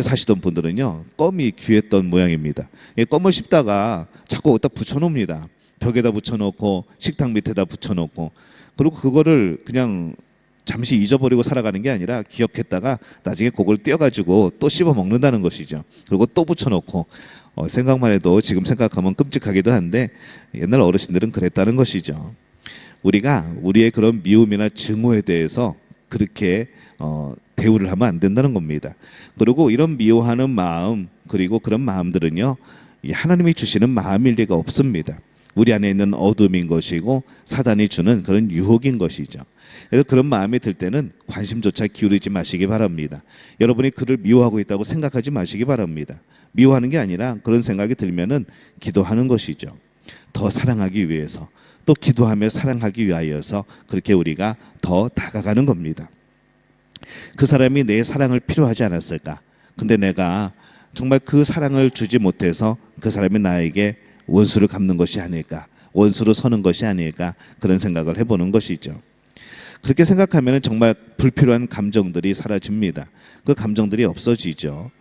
사시던 분들은요, 껌이 귀했던 모양입니다. 껌을 씹다가 자꾸 어디다 붙여놓습니다. 벽에다 붙여놓고 식탁 밑에다 붙여놓고, 그리고 그거를 그냥 잠시 잊어버리고 살아가는 게 아니라 기억했다가 나중에 그걸 떼어가지고 또 씹어 먹는다는 것이죠. 그리고 또 붙여놓고, 생각만 해도 지금 생각하면 끔찍하기도 한데 옛날 어르신들은 그랬다는 것이죠. 우리가 우리의 그런 미움이나 증오에 대해서 그렇게 대우를 하면 안 된다는 겁니다. 그리고 이런 미워하는 마음, 그리고 그런 마음들은요, 하나님이 주시는 마음일 리가 없습니다. 우리 안에 있는 어둠인 것이고 사단이 주는 그런 유혹인 것이죠. 그래서 그런 마음이 들 때는 관심조차 기울이지 마시기 바랍니다. 여러분이 그를 미워하고 있다고 생각하지 마시기 바랍니다. 미워하는 게 아니라 그런 생각이 들면은 기도하는 것이죠. 더 사랑하기 위해서, 또 기도하며 사랑하기 위하여서 그렇게 우리가 더 다가가는 겁니다. 그 사람이 내 사랑을 필요하지 않았을까? 근데 내가 정말 그 사랑을 주지 못해서 그 사람이 나에게 원수를 갚는 것이 아닐까, 원수로 서는 것이 아닐까, 그런 생각을 해보는 것이죠. 그렇게 생각하면 정말 불필요한 감정들이 사라집니다. 그 감정들이 없어지죠.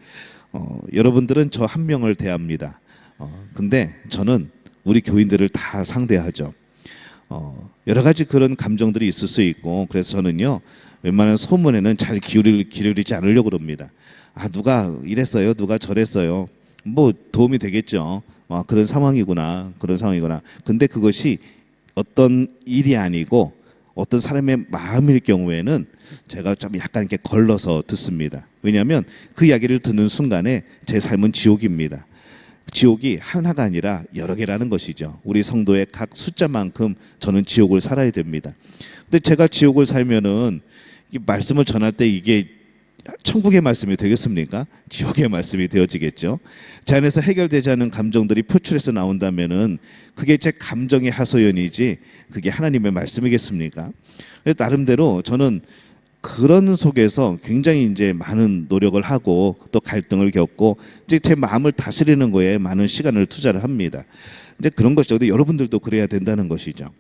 여러분들은 저 한 명을 대합니다. 근데 저는 우리 교인들을 다 상대하죠. 여러 가지 그런 감정들이 있을 수 있고, 그래서 저는요 웬만한 소문에는 잘 기울이지 않으려고 그럽니다. 누가 이랬어요, 누가 저랬어요, 뭐 도움이 되겠죠. 그런 상황이구나, 그런 상황이구나. 근데 그것이 어떤 일이 아니고 어떤 사람의 마음일 경우에는 제가 좀 약간 이렇게 걸러서 듣습니다. 왜냐하면 그 이야기를 듣는 순간에 제 삶은 지옥입니다. 지옥이 하나가 아니라 여러 개라는 것이죠. 우리 성도의 각 숫자만큼 저는 지옥을 살아야 됩니다. 근데 제가 지옥을 살면은 이 말씀을 전할 때 이게 천국의 말씀이 되겠습니까? 지옥의 말씀이 되어지겠죠. 제 안에서 해결되지 않은 감정들이 표출해서 나온다면은 그게 제 감정의 하소연이지 그게 하나님의 말씀이겠습니까? 나름대로 저는 그런 속에서 굉장히 이제 많은 노력을 하고 또 갈등을 겪고 이제 제 마음을 다스리는 거에 많은 시간을 투자를 합니다. 이제 그런 것이죠. 근데 여러분들도 그래야 된다는 것이죠.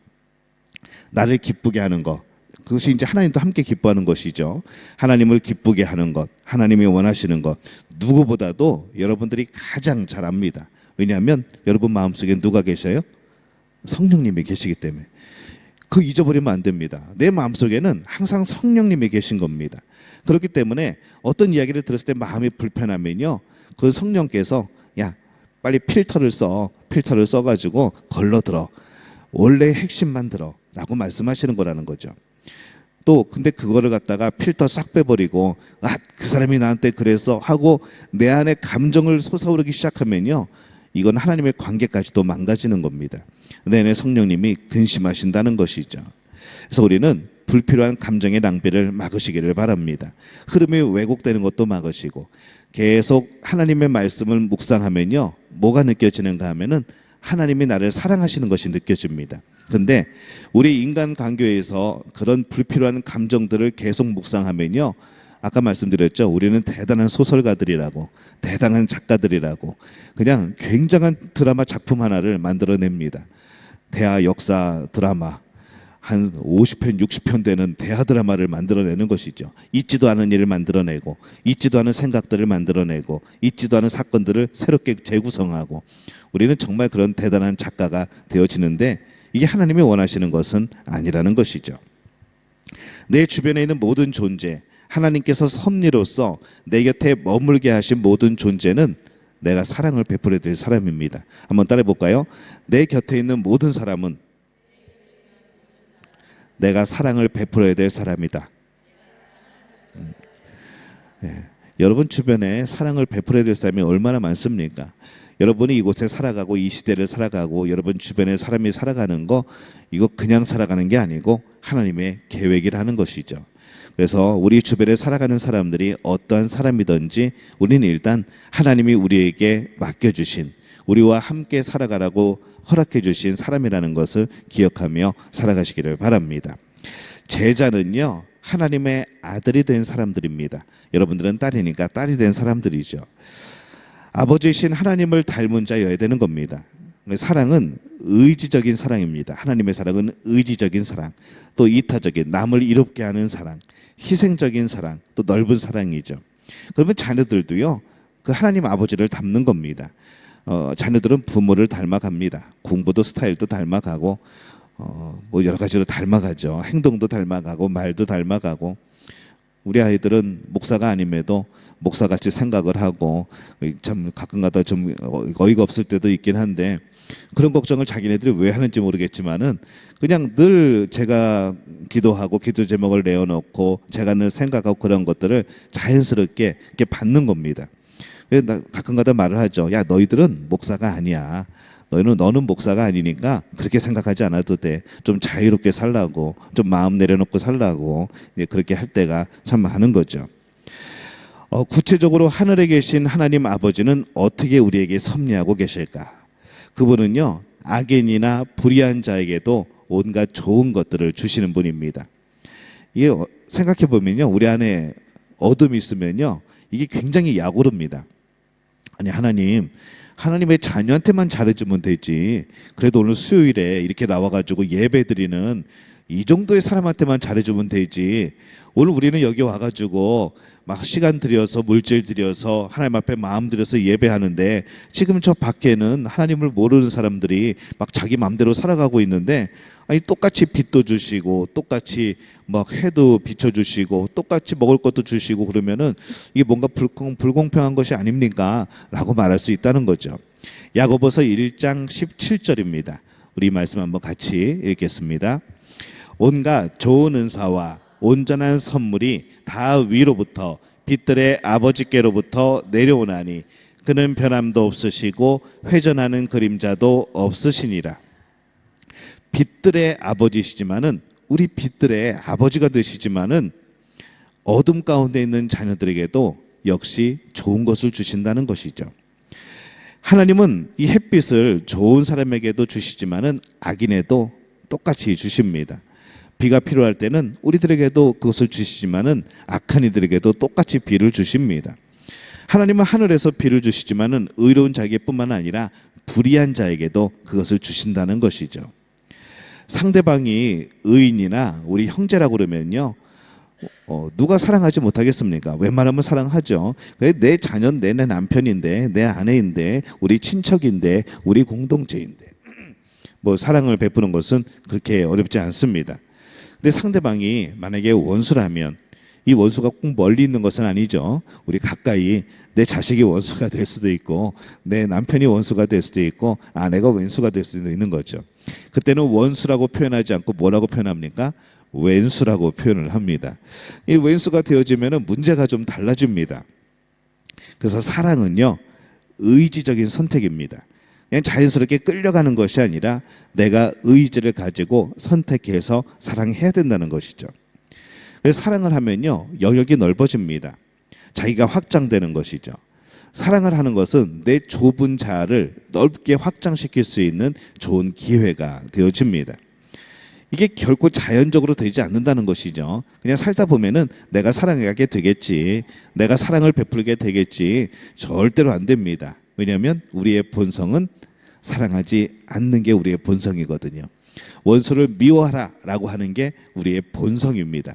나를 기쁘게 하는 것, 그것이 이제 하나님도 함께 기뻐하는 것이죠. 하나님을 기쁘게 하는 것, 하나님이 원하시는 것, 누구보다도 여러분들이 가장 잘 압니다. 왜냐하면 여러분 마음속에 누가 계셔요? 성령님이 계시기 때문에. 그 잊어버리면 안 됩니다. 내 마음속에는 항상 성령님이 계신 겁니다. 그렇기 때문에 어떤 이야기를 들었을 때 마음이 불편하면요, 그 성령께서 야 빨리 필터를 써가지고 걸러들어, 원래 핵심만 들어 라고 말씀하시는 거라는 거죠. 또 근데 그거를 갖다가 필터 싹 빼버리고 그 사람이 나한테 그래서 하고 내 안에 감정을 솟아오르기 시작하면요, 이건 하나님의 관계까지도 망가지는 겁니다. 내 안에 성령님이 근심하신다는 것이죠. 그래서 우리는 불필요한 감정의 낭비를 막으시기를 바랍니다. 흐름이 왜곡되는 것도 막으시고 계속 하나님의 말씀을 묵상하면요, 뭐가 느껴지는가 하면은 하나님이 나를 사랑하시는 것이 느껴집니다. 근데 우리 인간관계에서 그런 불필요한 감정들을 계속 묵상하면요, 아까 말씀드렸죠, 우리는 대단한 소설가들이라고, 대단한 작가들이라고, 그냥 굉장한 드라마 작품 하나를 만들어냅니다. 대하 역사 드라마 한 50편 60편 되는 대하 드라마를 만들어내는 것이죠. 있지도 않은 일을 만들어내고, 있지도 않은 생각들을 만들어내고, 있지도 않은 사건들을 새롭게 재구성하고, 우리는 정말 그런 대단한 작가가 되어지는데 이게 하나님이 원하시는 것은 아니라는 것이죠. 내 주변에 있는 모든 존재, 하나님께서 섭리로서 내 곁에 머물게 하신 모든 존재는 내가 사랑을 베풀어야 될 사람입니다. 한번 따라해 볼까요? 내 곁에 있는 모든 사람은 내가 사랑을 베풀어야 될 사람이다. 여러분 주변에 사랑을 베풀어야 될 사람이 얼마나 많습니까? 여러분이 이곳에 살아가고 이 시대를 살아가고 여러분 주변에 사람이 살아가는 거, 이거 그냥 살아가는 게 아니고 하나님의 계획이라는 것이죠. 그래서 우리 주변에 살아가는 사람들이 어떠한 사람이든지 우리는 일단 하나님이 우리에게 맡겨주신, 우리와 함께 살아가라고 허락해 주신 사람이라는 것을 기억하며 살아가시기를 바랍니다. 제자는요, 하나님의 아들이 된 사람들입니다. 여러분들은 딸이니까 딸이 된 사람들이죠. 아버지이신 하나님을 닮은 자여야 되는 겁니다. 사랑은 의지적인 사랑입니다. 하나님의 사랑은 의지적인 사랑, 또 이타적인, 남을 이롭게 하는 사랑, 희생적인 사랑, 또 넓은 사랑이죠. 그러면 자녀들도요, 그 하나님 아버지를 닮는 겁니다. 자녀들은 부모를 닮아갑니다. 공부도 스타일도 닮아가고, 뭐 여러 가지로 닮아가죠. 행동도 닮아가고, 말도 닮아가고. 우리 아이들은 목사가 아님에도 목사같이 생각을 하고, 참 가끔가다 좀 어이가 없을 때도 있긴 한데, 그런 걱정을 자기네들이 왜 하는지 모르겠지만은 그냥 늘 제가 기도하고 기도 제목을 내어놓고 제가 늘 생각하고 그런 것들을 자연스럽게 이렇게 받는 겁니다. 가끔가다 말을 하죠. 야, 너희들은 목사가 아니야. 너는 목사가 아니니까 그렇게 생각하지 않아도 돼. 좀 자유롭게 살라고, 좀 마음 내려놓고 살라고 그렇게 할 때가 참 많은 거죠. 구체적으로 하늘에 계신 하나님 아버지는 어떻게 우리에게 섭리하고 계실까? 그분은요, 악인이나 불의한 자에게도 온갖 좋은 것들을 주시는 분입니다. 이게 생각해 보면요, 우리 안에 어둠이 있으면요, 이게 굉장히 약오릅니다. 아니, 하나님의 자녀한테만 잘해주면 되지. 그래도 오늘 수요일에 이렇게 나와가지고 예배드리는 이 정도의 사람한테만 잘해주면 되지. 오늘 우리는 여기 와가지고 막 시간 들여서 물질 들여서 하나님 앞에 마음 들여서 예배하는데, 지금 저 밖에는 하나님을 모르는 사람들이 막 자기 마음대로 살아가고 있는데, 아니 똑같이 빛도 주시고 똑같이 막 해도 비춰주시고 똑같이 먹을 것도 주시고 그러면은 이게 뭔가 불공평한 것이 아닙니까? 라고 말할 수 있다는 거죠. 야고보서 1장 17절입니다. 우리 말씀 한번 같이 읽겠습니다. 온갖 좋은 은사와 온전한 선물이 다 위로부터 빛들의 아버지께로부터 내려오나니 그는 변함도 없으시고 회전하는 그림자도 없으시니라. 빛들의 아버지시지만은, 우리 빛들의 아버지가 되시지만은 어둠 가운데 있는 자녀들에게도 역시 좋은 것을 주신다는 것이죠. 하나님은 이 햇빛을 좋은 사람에게도 주시지만은 악인에도 똑같이 주십니다. 비가 필요할 때는 우리들에게도 그것을 주시지만은 악한 이들에게도 똑같이 비를 주십니다. 하나님은 하늘에서 비를 주시지만은 의로운 자에게뿐만 아니라 불의한 자에게도 그것을 주신다는 것이죠. 상대방이 의인이나 우리 형제라고 그러면요, 누가 사랑하지 못하겠습니까? 웬만하면 사랑하죠. 내 자녀인데, 내 남편인데, 내 아내인데, 우리 친척인데, 우리 공동체인데 뭐 사랑을 베푸는 것은 그렇게 어렵지 않습니다. 근데 상대방이 만약에 원수라면 이 원수가 꼭 멀리 있는 것은 아니죠. 우리 가까이, 내 자식이 원수가 될 수도 있고 내 남편이 원수가 될 수도 있고 아내가 왼수가 될 수도 있는 거죠. 그때는 원수라고 표현하지 않고 뭐라고 표현합니까? 왼수라고 표현을 합니다. 이 왼수가 되어지면 문제가 좀 달라집니다. 그래서 사랑은요, 의지적인 선택입니다. 그냥 자연스럽게 끌려가는 것이 아니라 내가 의지를 가지고 선택해서 사랑해야 된다는 것이죠. 그래서 사랑을 하면요, 영역이 넓어집니다. 자기가 확장되는 것이죠. 사랑을 하는 것은 내 좁은 자아를 넓게 확장시킬 수 있는 좋은 기회가 되어집니다. 이게 결코 자연적으로 되지 않는다는 것이죠. 그냥 살다 보면은 내가 사랑하게 되겠지, 내가 사랑을 베풀게 되겠지, 절대로 안 됩니다. 왜냐하면 우리의 본성은 사랑하지 않는 게 우리의 본성이거든요. 원수를 미워하라라고 하는 게 우리의 본성입니다.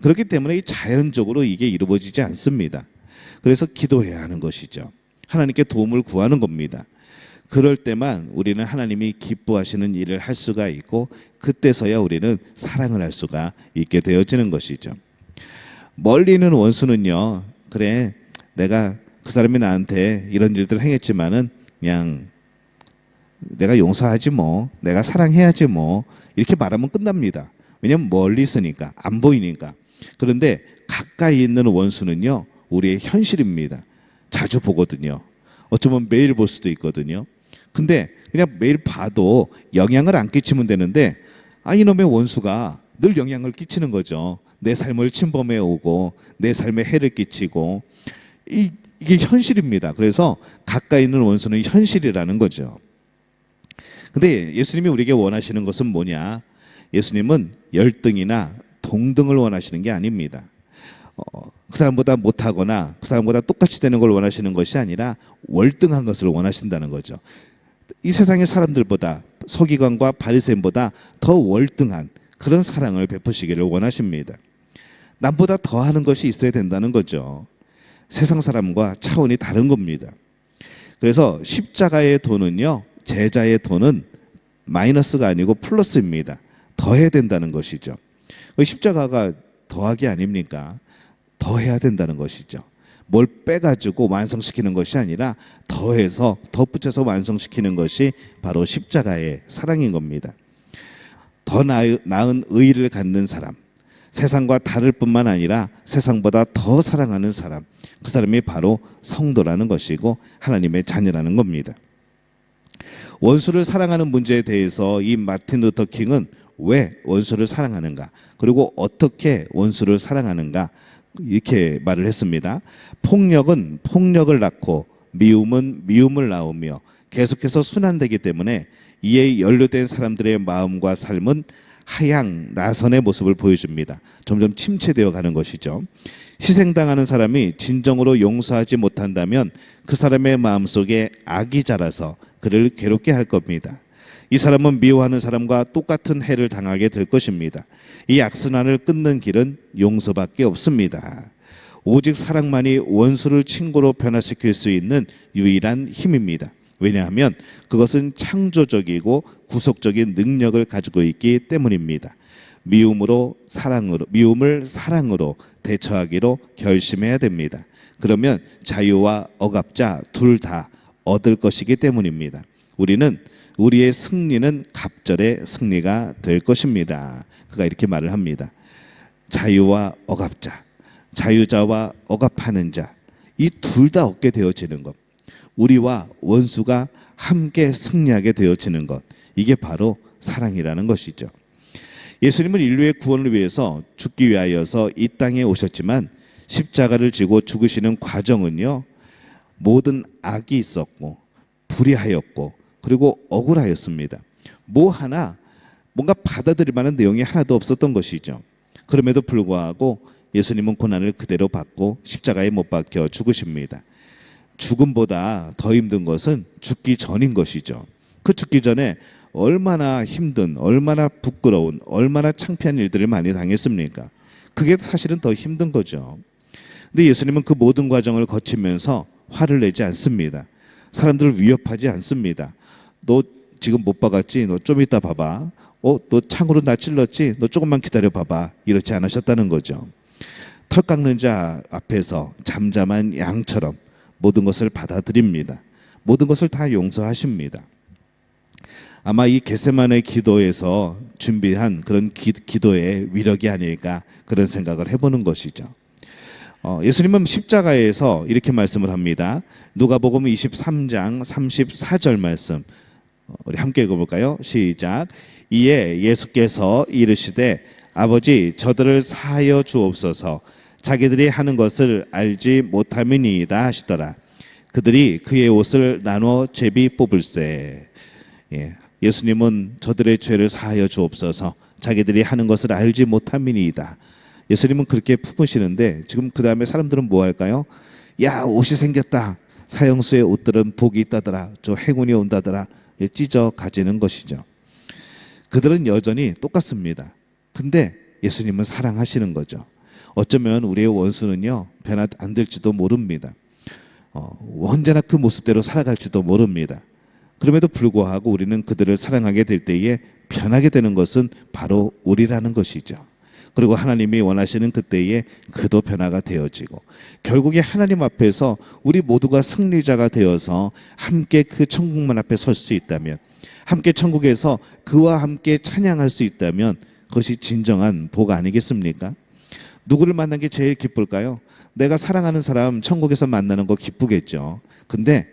그렇기 때문에 자연적으로 이게 이루어지지 않습니다. 그래서 기도해야 하는 것이죠. 하나님께 도움을 구하는 겁니다. 그럴 때만 우리는 하나님이 기뻐하시는 일을 할 수가 있고, 그때서야 우리는 사랑을 할 수가 있게 되어지는 것이죠. 멀리 있는 원수는요, 그래 내가 그 사람이 나한테 이런 일들을 행했지만은 그냥 내가 용서하지 뭐, 내가 사랑해야지 뭐, 이렇게 말하면 끝납니다. 왜냐하면 멀리 있으니까, 안 보이니까. 그런데 가까이 있는 원수는요, 우리의 현실입니다. 자주 보거든요. 어쩌면 매일 볼 수도 있거든요. 근데 그냥 매일 봐도 영향을 안 끼치면 되는데, 이놈의 원수가 늘 영향을 끼치는 거죠. 내 삶을 침범해 오고 내 삶에 해를 끼치고, 이게 현실입니다. 그래서 가까이 있는 원수는 현실이라는 거죠. 근데 예수님이 우리에게 원하시는 것은 뭐냐? 예수님은 열등이나 동등을 원하시는 게 아닙니다. 그 사람보다 못하거나 그 사람보다 똑같이 되는 걸 원하시는 것이 아니라 월등한 것을 원하신다는 거죠. 이 세상의 사람들보다, 서기관과 바리새인보다 더 월등한 그런 사랑을 베푸시기를 원하십니다. 남보다 더하는 것이 있어야 된다는 거죠. 세상 사람과 차원이 다른 겁니다. 그래서 십자가의 도는요, 제자의 도는 마이너스가 아니고 플러스입니다. 더해야 된다는 것이죠. 십자가가 더하기 아닙니까? 더해야 된다는 것이죠. 뭘 빼가지고 완성시키는 것이 아니라 더해서 덧붙여서 완성시키는 것이 바로 십자가의 사랑인 겁니다. 더 나은 의의를 갖는 사람, 세상과 다를 뿐만 아니라 세상보다 더 사랑하는 사람, 그 사람이 바로 성도라는 것이고 하나님의 자녀라는 겁니다. 원수를 사랑하는 문제에 대해서 이 마틴 루터 킹은 왜 원수를 사랑하는가, 그리고 어떻게 원수를 사랑하는가, 이렇게 말을 했습니다. 폭력은 폭력을 낳고 미움은 미움을 낳으며 계속해서 순환되기 때문에 이에 연루된 사람들의 마음과 삶은 하향 나선의 모습을 보여줍니다. 점점 침체되어 가는 것이죠. 희생당하는 사람이 진정으로 용서하지 못한다면 그 사람의 마음속에 악이 자라서 그를 괴롭게 할 겁니다. 이 사람은 미워하는 사람과 똑같은 해를 당하게 될 것입니다. 이 악순환을 끊는 길은 용서밖에 없습니다. 오직 사랑만이 원수를 친구로 변화시킬 수 있는 유일한 힘입니다. 왜냐하면 그것은 창조적이고 구속적인 능력을 가지고 있기 때문입니다. 미움을 사랑으로 대처하기로 결심해야 됩니다. 그러면 자유와 억압자 둘 다 얻을 것이기 때문입니다. 우리의 승리는 갑절의 승리가 될 것입니다. 그가 이렇게 말을 합니다. 자유와 억압자, 자유자와 억압하는 자, 이 둘 다 얻게 되어지는 것, 우리와 원수가 함께 승리하게 되어지는 것, 이게 바로 사랑이라는 것이죠. 예수님은 인류의 구원을 위해서 죽기 위하여서 이 땅에 오셨지만 십자가를 지고 죽으시는 과정은요, 모든 악이 있었고 불의하였고 그리고 억울하였습니다. 뭔가 받아들일 만한 내용이 하나도 없었던 것이죠. 그럼에도 불구하고 예수님은 고난을 그대로 받고 십자가에 못 박혀 죽으십니다. 죽음보다 더 힘든 것은 죽기 전인 것이죠. 그 죽기 전에 얼마나 힘든, 얼마나 부끄러운, 얼마나 창피한 일들을 많이 당했습니까? 그게 사실은 더 힘든 거죠. 근데 예수님은 그 모든 과정을 거치면서 화를 내지 않습니다. 사람들을 위협하지 않습니다. 너 지금 못 봐갔지? 너 좀 이따 봐봐. 너 창으로 나 찔렀지? 너 조금만 기다려 봐봐. 이렇지 않으셨다는 거죠. 털 깎는 자 앞에서 잠잠한 양처럼 모든 것을 받아들입니다. 모든 것을 다 용서하십니다. 아마 이 겟세마네 기도에서 준비한 그런 기도의 위력이 아닐까, 그런 생각을 해보는 것이죠. 예수님은 십자가에서 이렇게 말씀을 합니다. 누가복음 23장 34절 말씀, 우리 함께 읽어볼까요? 시작. 이에 예수께서 이르시되 아버지 저들을 사하여 주옵소서, 자기들이 하는 것을 알지 못함이니이다 하시더라. 그들이 그의 옷을 나눠 제비 뽑을세. 예수님은 저들의 죄를 사하여 주옵소서, 자기들이 하는 것을 알지 못함이니이다. 예수님은 그렇게 품으시는데 지금 그 다음에 사람들은 뭐 할까요? 야, 옷이 생겼다. 사형수의 옷들은 복이 있다더라. 저 행운이 온다더라. 찢어 가지는 것이죠. 그들은 여전히 똑같습니다. 근데 예수님은 사랑하시는 거죠. 어쩌면 우리의 원수는요, 변화 안 될지도 모릅니다. 언제나 그 모습대로 살아갈지도 모릅니다. 그럼에도 불구하고 우리는 그들을 사랑하게 될 때에 변하게 되는 것은 바로 우리라는 것이죠. 그리고 하나님이 원하시는 그때에 그도 변화가 되어지고, 결국에 하나님 앞에서 우리 모두가 승리자가 되어서 함께 그 천국문 앞에 설 수 있다면, 함께 천국에서 그와 함께 찬양할 수 있다면 그것이 진정한 복 아니겠습니까? 누구를 만난 게 제일 기쁠까요? 내가 사랑하는 사람 천국에서 만나는 거 기쁘겠죠. 근데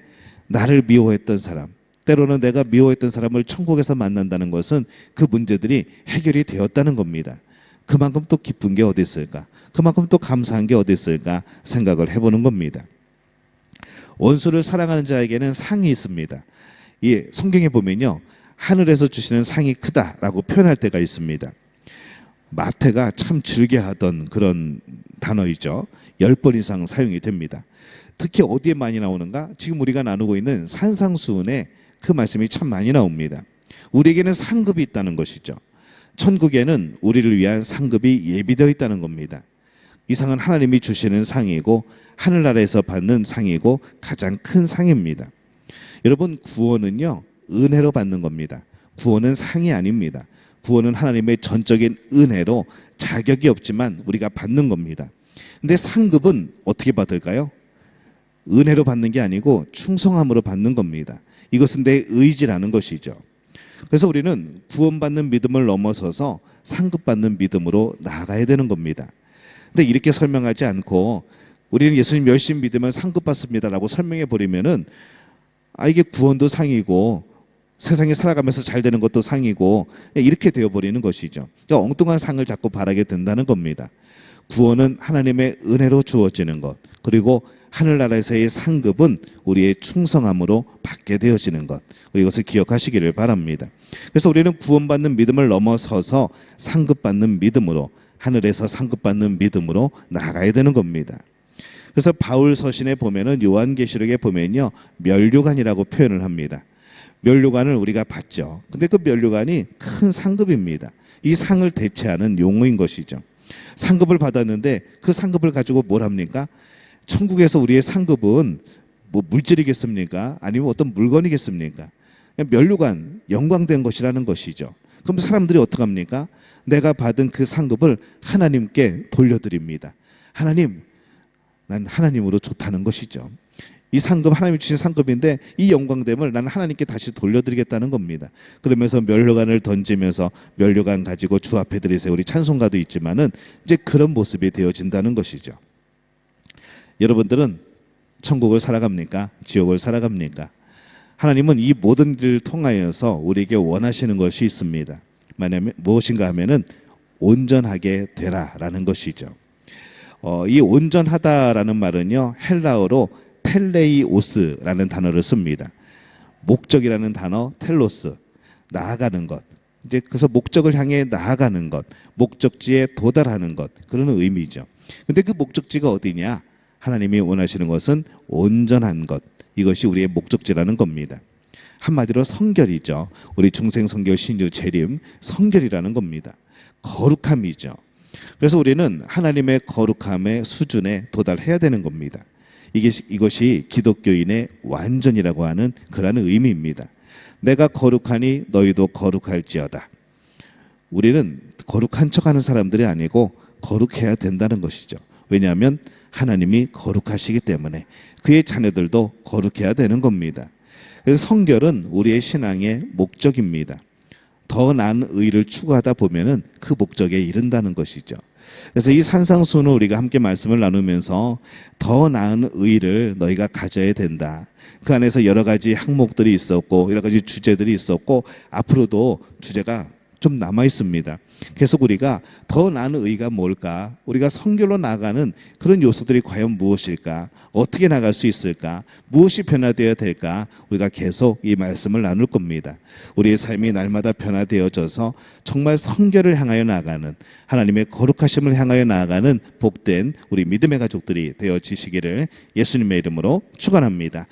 나를 미워했던 사람, 때로는 내가 미워했던 사람을 천국에서 만난다는 것은 그 문제들이 해결이 되었다는 겁니다. 그만큼 또 기쁜 게 어디 있을까? 그만큼 또 감사한 게 어디 있을까? 생각을 해보는 겁니다. 원수를 사랑하는 자에게는 상이 있습니다. 성경에 보면요, 하늘에서 주시는 상이 크다라고 표현할 때가 있습니다. 마태가 참 즐겨하던 그런 단어이죠. 10번 이상 사용이 됩니다. 특히 어디에 많이 나오는가? 지금 우리가 나누고 있는 산상수훈에 그 말씀이 참 많이 나옵니다. 우리에게는 상급이 있다는 것이죠. 천국에는 우리를 위한 상급이 예비되어 있다는 겁니다. 이 상은 하나님이 주시는 상이고 하늘나라에서 받는 상이고 가장 큰 상입니다. 여러분, 구원은요, 은혜로 받는 겁니다. 구원은 상이 아닙니다. 구원은 하나님의 전적인 은혜로 자격이 없지만 우리가 받는 겁니다. 근데 상급은 어떻게 받을까요? 은혜로 받는 게 아니고 충성함으로 받는 겁니다. 이것은 내 의지라는 것이죠. 그래서 우리는 구원받는 믿음을 넘어서서 상급받는 믿음으로 나아가야 되는 겁니다. 근데 이렇게 설명하지 않고 우리는 예수님 열심히 믿으면 상급받습니다라고 설명해 버리면은 이게 구원도 상이고 세상에 살아가면서 잘 되는 것도 상이고 이렇게 되어버리는 것이죠. 그러니까 엉뚱한 상을 자꾸 바라게 된다는 겁니다. 구원은 하나님의 은혜로 주어지는 것, 그리고 하늘나라에서의 상급은 우리의 충성함으로 받게 되어지는 것, 이것을 기억하시기를 바랍니다. 그래서 우리는 구원받는 믿음을 넘어서서 상급받는 믿음으로, 하늘에서 상급받는 믿음으로 나아가야 되는 겁니다. 그래서 바울 서신에 보면은 요한계시록에 보면요, 면류관이라고 표현을 합니다. 면류관을 우리가 받죠. 근데 그 면류관이 큰 상급입니다. 이 상을 대체하는 용어인 것이죠. 상급을 받았는데 그 상급을 가지고 뭘 합니까? 천국에서 우리의 상급은 뭐 물질이겠습니까? 아니면 어떤 물건이겠습니까? 면류관, 영광된 것이라는 것이죠. 그럼 사람들이 어떻게 합니까? 내가 받은 그 상급을 하나님께 돌려드립니다. 하나님, 난 하나님으로 좋다는 것이죠. 이 상급, 하나님이 주신 상급인데 이 영광됨을 나는 하나님께 다시 돌려드리겠다는 겁니다. 그러면서 면류관을 던지면서 면류관 가지고 주 앞에 들이세요. 우리 찬송가도 있지만은 이제 그런 모습이 되어진다는 것이죠. 여러분들은 천국을 살아갑니까? 지옥을 살아갑니까? 하나님은 이 모든 일을 통하여서 우리에게 원하시는 것이 있습니다. 무엇인가 하면은 온전하게 되라라는 것이죠. 이 온전하다라는 말은요, 헬라어로 텔레이오스라는 단어를 씁니다. 목적이라는 단어, 텔로스, 나아가는 것. 이제 그래서 목적을 향해 나아가는 것, 목적지에 도달하는 것, 그런 의미죠. 근데 그 목적지가 어디냐? 하나님이 원하시는 것은 온전한 것, 이것이 우리의 목적지라는 겁니다. 한마디로 성결이죠. 우리 중생 성결 신유 재림, 성결이라는 겁니다. 거룩함이죠. 그래서 우리는 하나님의 거룩함의 수준에 도달해야 되는 겁니다. 이것이 기독교인의 완전이라고 하는 그러한 의미입니다. 내가 거룩하니 너희도 거룩할지어다. 우리는 거룩한 척하는 사람들이 아니고 거룩해야 된다는 것이죠. 왜냐하면 하나님이 거룩하시기 때문에 그의 자녀들도 거룩해야 되는 겁니다. 그래서 성결은 우리의 신앙의 목적입니다. 더 나은 의를 추구하다 보면은 그 목적에 이른다는 것이죠. 그래서 이 산상수훈을 우리가 함께 말씀을 나누면서 더 나은 의를 너희가 가져야 된다. 그 안에서 여러 가지 항목들이 있었고 여러 가지 주제들이 있었고 앞으로도 주제가 좀 남아 있습니다. 계속 우리가 더 나은 의가 뭘까? 우리가 성결로 나아가는 그런 요소들이 과연 무엇일까? 어떻게 나갈 수 있을까? 무엇이 변화되어야 될까? 우리가 계속 이 말씀을 나눌 겁니다. 우리의 삶이 날마다 변화되어져서 정말 성결을 향하여 나아가는, 하나님의 거룩하심을 향하여 나아가는 복된 우리 믿음의 가족들이 되어지시기를 예수님의 이름으로 축원합니다.